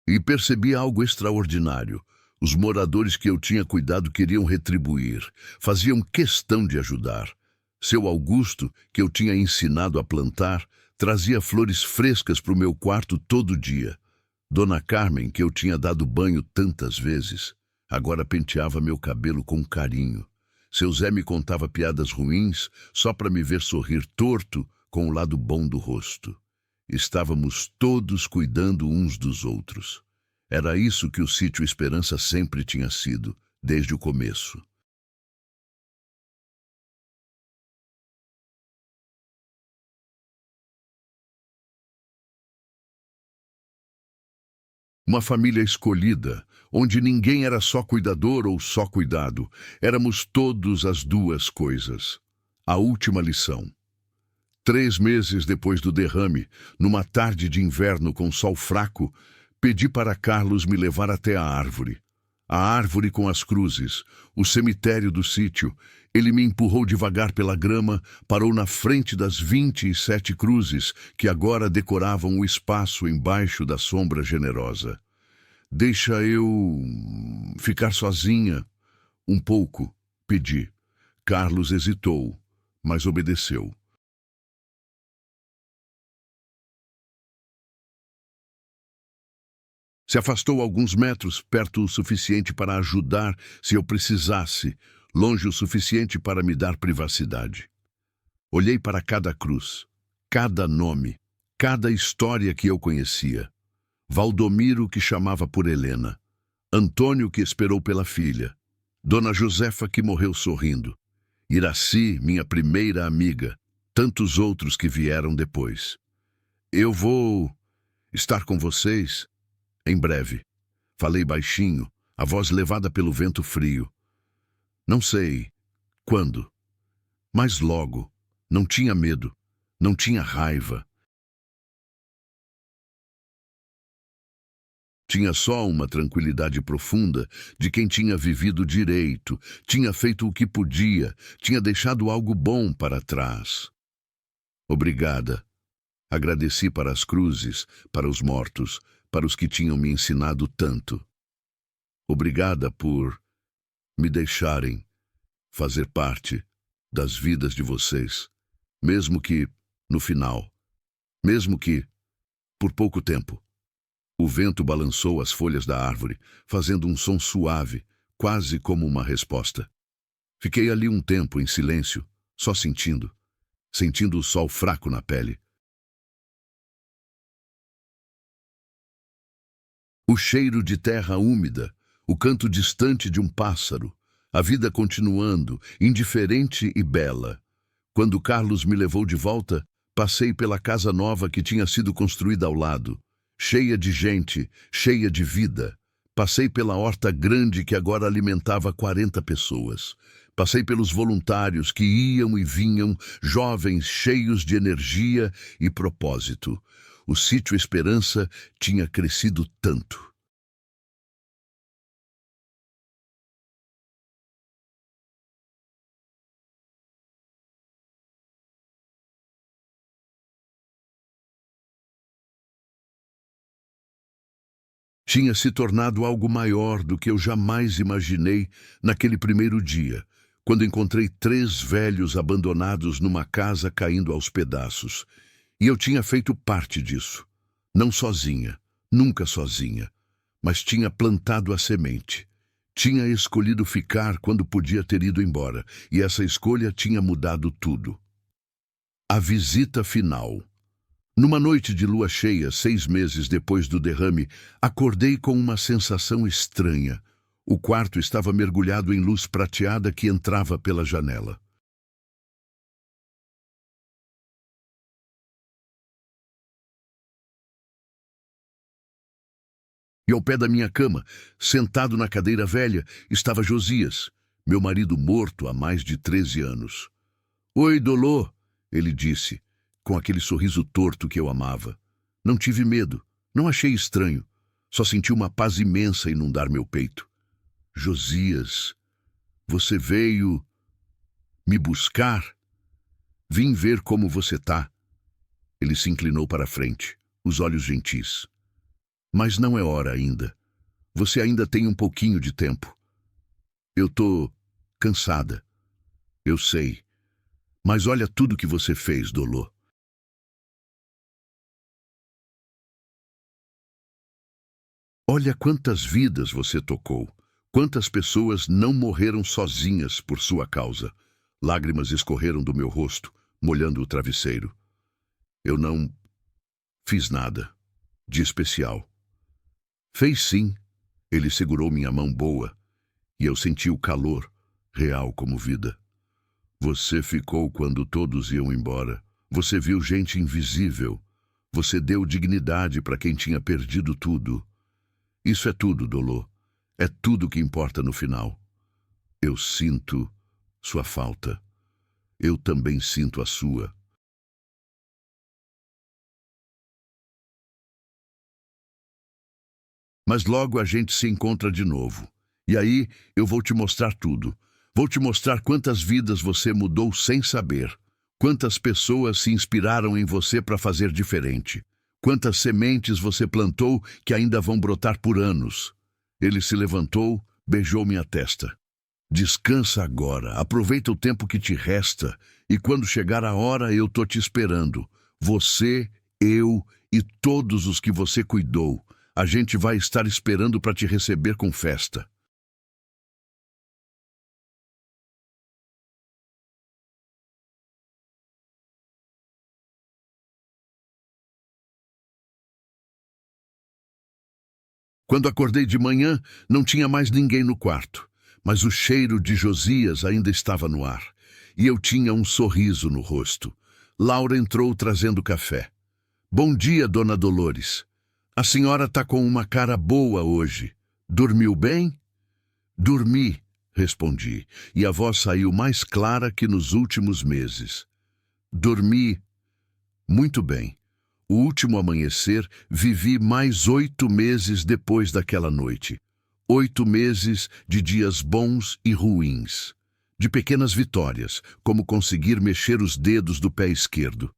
E percebi algo extraordinário. Os moradores que eu tinha cuidado queriam retribuir, faziam questão de ajudar. Seu Augusto, que eu tinha ensinado a plantar, Trazia flores frescas para o meu quarto todo dia. Dona Carmen, que eu tinha dado banho tantas vezes, agora penteava meu cabelo com carinho. Seu Zé me contava piadas ruins só para me ver sorrir torto com o lado bom do rosto. Estávamos todos cuidando uns dos outros. Era isso que o Sítio Esperança sempre tinha sido, desde o começo. Uma família escolhida, onde ninguém era só cuidador ou só cuidado. Éramos todos as duas coisas. A última lição. 3 meses depois do derrame, numa tarde de inverno com sol fraco, pedi para Carlos me levar até a árvore. A árvore com as cruzes, o cemitério do sítio. Ele me empurrou devagar pela grama, parou na frente das 27 cruzes que agora decoravam o espaço embaixo da sombra generosa. Deixa eu ficar sozinha um pouco, pedi. Carlos hesitou, mas obedeceu. Se afastou alguns metros, perto o suficiente para ajudar se eu precisasse, longe o suficiente para me dar privacidade. Olhei para cada cruz, cada nome, cada história que eu conhecia. Valdomiro, que chamava por Helena. Antônio, que esperou pela filha. Dona Josefa, que morreu sorrindo. Iraci, minha primeira amiga. Tantos outros que vieram depois. Eu vou estar com vocês em breve. Falei baixinho, a voz levada pelo vento frio. Não sei quando, mas logo. Não tinha medo, não tinha raiva. Tinha só uma tranquilidade profunda de quem tinha vivido direito, tinha feito o que podia, tinha deixado algo bom para trás. Obrigada. Agradeci para as cruzes, para os mortos, para os que tinham me ensinado tanto. Obrigada por me deixarem fazer parte das vidas de vocês, mesmo que, no final, mesmo que, por pouco tempo. O vento balançou as folhas da árvore, fazendo um som suave, quase como uma resposta. Fiquei ali um tempo em silêncio, só sentindo o sol fraco na pele. O cheiro de terra úmida, o canto distante de um pássaro, a vida continuando, indiferente e bela. Quando Carlos me levou de volta, passei pela casa nova que tinha sido construída ao lado, cheia de gente, cheia de vida. Passei pela horta grande que agora alimentava 40 pessoas. Passei pelos voluntários que iam e vinham, jovens cheios de energia e propósito. O Sítio Esperança tinha crescido tanto. Tinha se tornado algo maior do que eu jamais imaginei naquele primeiro dia, quando encontrei 3 velhos abandonados numa casa caindo aos pedaços. E eu tinha feito parte disso. Não sozinha, nunca sozinha, mas tinha plantado a semente. Tinha escolhido ficar quando podia ter ido embora, e essa escolha tinha mudado tudo. A visita final. Numa noite de lua cheia, 6 meses depois do derrame, acordei com uma sensação estranha. O quarto estava mergulhado em luz prateada que entrava pela janela. E ao pé da minha cama, sentado na cadeira velha, estava Josias, meu marido morto há mais de 13 anos. "Oi, Dolô", ele disse, com aquele sorriso torto que eu amava. Não tive medo, não achei estranho, só senti uma paz imensa inundar meu peito. "Josias, você veio me buscar? Vim ver como você tá." Ele se inclinou para a frente, os olhos gentis. "Mas não é hora ainda. Você ainda tem um pouquinho de tempo. Eu tô cansada. Eu sei. Mas olha tudo que você fez, Dolô." Olha quantas vidas você tocou. Quantas pessoas não morreram sozinhas por sua causa. Lágrimas escorreram do meu rosto, molhando o travesseiro. Eu não fiz nada de especial. Fez sim. Ele segurou minha mão boa e eu senti o calor, real como vida. Você ficou quando todos iam embora. Você viu gente invisível. Você deu dignidade para quem tinha perdido tudo. Isso é tudo, Dolô. É tudo que importa no final. Eu sinto sua falta. Eu também sinto a sua. Mas logo a gente se encontra de novo. E aí eu vou te mostrar tudo. Vou te mostrar quantas vidas você mudou sem saber. Quantas pessoas se inspiraram em você para fazer diferente. Quantas sementes você plantou que ainda vão brotar por anos. Ele se levantou, beijou minha testa. Descansa agora, aproveita o tempo que te resta, e quando chegar a hora eu tô te esperando. Você, eu e todos os que você cuidou. A gente vai estar esperando para te receber com festa. Quando acordei de manhã, não tinha mais ninguém no quarto, mas o cheiro de Josias ainda estava no ar, e eu tinha um sorriso no rosto. Laura entrou trazendo café. Bom dia, dona Dolores. A senhora tá com uma cara boa hoje. Dormiu bem? Dormi, respondi, e a voz saiu mais clara que nos últimos meses. Dormi muito bem. O último amanhecer vivi mais 8 meses depois daquela noite. 8 meses de dias bons e ruins. De pequenas vitórias, como conseguir mexer os dedos do pé esquerdo.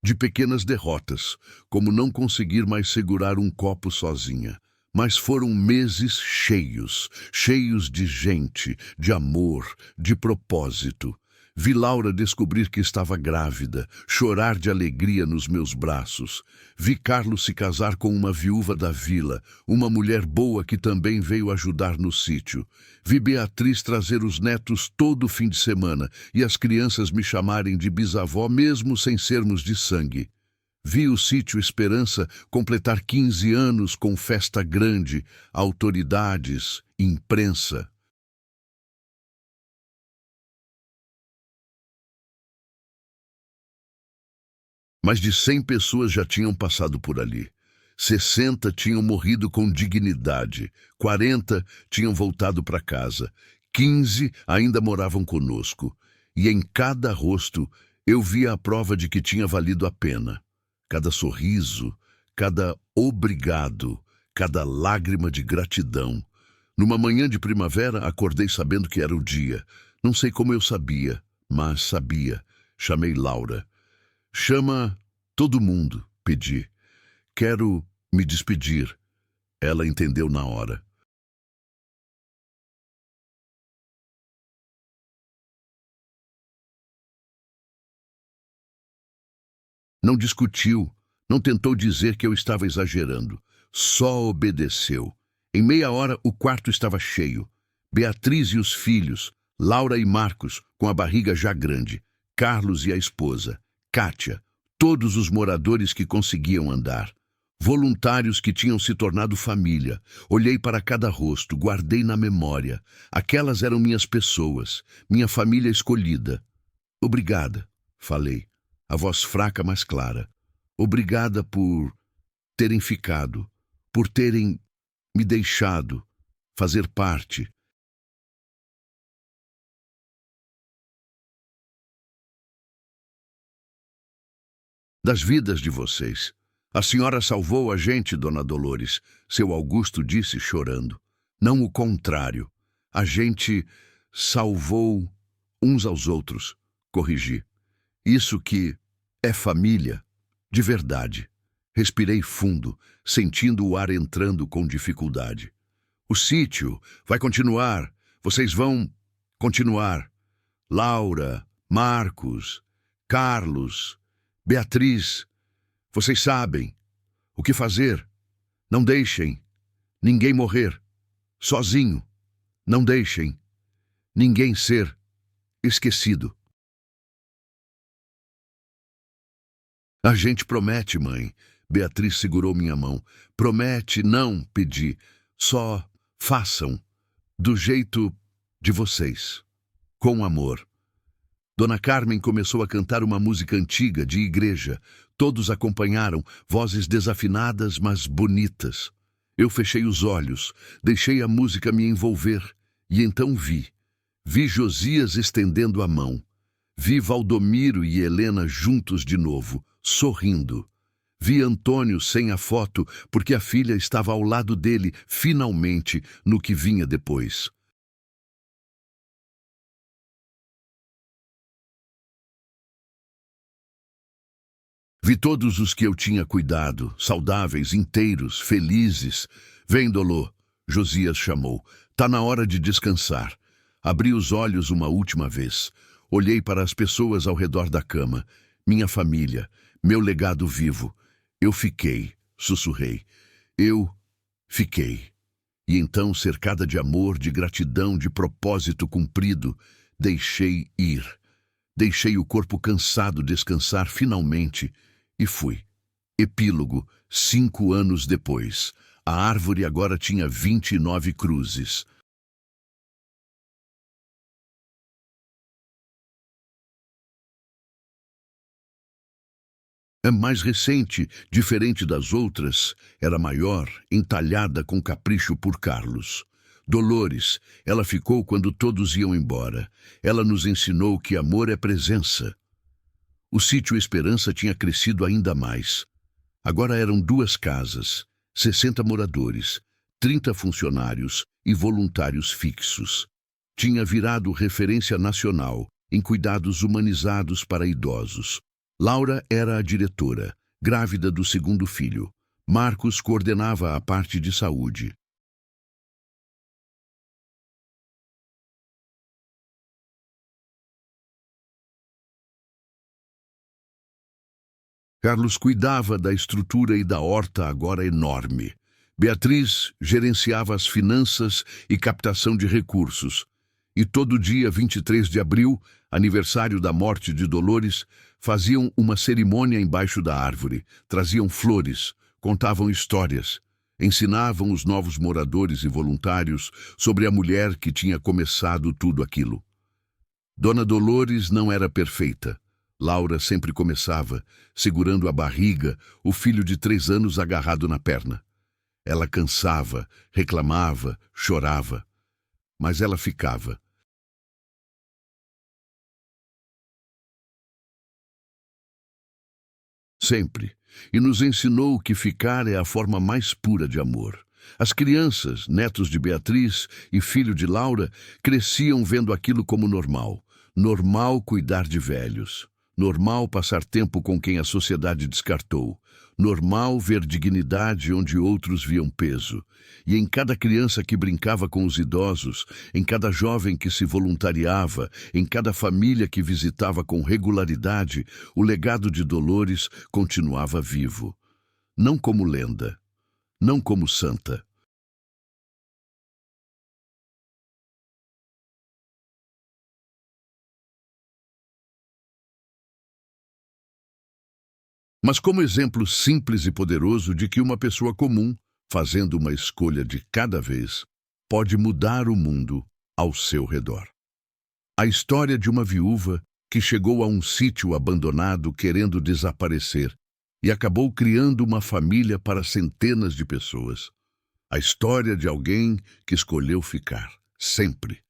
De pequenas derrotas, como não conseguir mais segurar um copo sozinha. Mas foram meses cheios, cheios de gente, de amor, de propósito. Vi Laura descobrir que estava grávida, chorar de alegria nos meus braços. Vi Carlos se casar com uma viúva da vila, uma mulher boa que também veio ajudar no sítio. Vi Beatriz trazer os netos todo fim de semana e as crianças me chamarem de bisavó mesmo sem sermos de sangue. Vi o sítio Esperança completar 15 anos com festa grande, autoridades, imprensa. Mais de 100 pessoas já tinham passado por ali. 60 tinham morrido com dignidade, 40 tinham voltado para casa, 15 ainda moravam conosco. E em cada rosto eu via a prova de que tinha valido a pena. Cada sorriso, cada obrigado, cada lágrima de gratidão. Numa manhã de primavera, acordei sabendo que era o dia. Não sei como eu sabia, mas sabia. Chamei Laura. Chama todo mundo, pedi. Quero me despedir. Ela entendeu na hora. Não discutiu, não tentou dizer que eu estava exagerando. Só obedeceu. Em meia hora, o quarto estava cheio. Beatriz e os filhos, Laura e Marcos, com a barriga já grande, Carlos e a esposa, Kátia, todos os moradores que conseguiam andar. Voluntários que tinham se tornado família. Olhei para cada rosto, guardei na memória. Aquelas eram minhas pessoas, minha família escolhida. Obrigada, falei, a voz fraca, mas clara. Obrigada por terem ficado, por terem me deixado fazer parte. Das vidas de vocês. A senhora salvou a gente, dona Dolores, seu Augusto disse chorando. Não o contrário. A gente salvou uns aos outros, corrigi. Isso que é família, de verdade. Respirei fundo, sentindo o ar entrando com dificuldade. O sítio vai continuar. Vocês vão continuar. Laura, Marcos, Carlos, Beatriz, vocês sabem o que fazer. Não deixem ninguém morrer sozinho. Não deixem ninguém ser esquecido. A gente promete, mãe. Beatriz segurou minha mão. Promete, não, pedi. Só façam do jeito de vocês, com amor. Dona Carmen começou a cantar uma música antiga, de igreja. Todos acompanharam, vozes desafinadas, mas bonitas. Eu fechei os olhos, deixei a música me envolver, e então vi Josias estendendo a mão. Vi Valdomiro e Helena juntos de novo, sorrindo. Vi Antônio sem a foto, porque a filha estava ao lado dele, finalmente, no que vinha depois. Vi todos os que eu tinha cuidado, saudáveis, inteiros, felizes. Vem, Dolor, Josias chamou. Tá na hora de descansar. Abri os olhos uma última vez. Olhei para as pessoas ao redor da cama. Minha família, meu legado vivo. Eu fiquei, sussurrei. Eu fiquei. E então, cercada de amor, de gratidão, de propósito cumprido, deixei ir. Deixei o corpo cansado descansar finalmente e fui. Epílogo, 5 anos depois. A árvore agora tinha 29 cruzes. É mais recente, diferente das outras, era maior, entalhada com capricho por Carlos. Dolores, ela ficou quando todos iam embora. Ela nos ensinou que amor é presença. O sítio Esperança tinha crescido ainda mais. Agora eram 2 casas, 60 moradores, 30 funcionários e voluntários fixos. Tinha virado referência nacional em cuidados humanizados para idosos. Laura era a diretora, grávida do 2º filho. Marcos coordenava a parte de saúde. Carlos cuidava da estrutura e da horta agora enorme. Beatriz gerenciava as finanças e captação de recursos. E todo dia 23 de abril, aniversário da morte de Dolores, faziam uma cerimônia embaixo da árvore, traziam flores, contavam histórias, ensinavam os novos moradores e voluntários sobre a mulher que tinha começado tudo aquilo. Dona Dolores não era perfeita. Laura sempre começava, segurando a barriga, o filho de 3 anos agarrado na perna. Ela cansava, reclamava, chorava. Mas ela ficava. Sempre. E nos ensinou que ficar é a forma mais pura de amor. As crianças, netos de Beatriz e filho de Laura, cresciam vendo aquilo como normal. Normal cuidar de velhos. Normal passar tempo com quem a sociedade descartou. Normal ver dignidade onde outros viam peso. E em cada criança que brincava com os idosos, em cada jovem que se voluntariava, em cada família que visitava com regularidade, o legado de Dolores continuava vivo. Não como lenda, não como santa. Mas como exemplo simples e poderoso de que uma pessoa comum, fazendo uma escolha de cada vez, pode mudar o mundo ao seu redor. A história de uma viúva que chegou a um sítio abandonado querendo desaparecer e acabou criando uma família para centenas de pessoas. A história de alguém que escolheu ficar, sempre.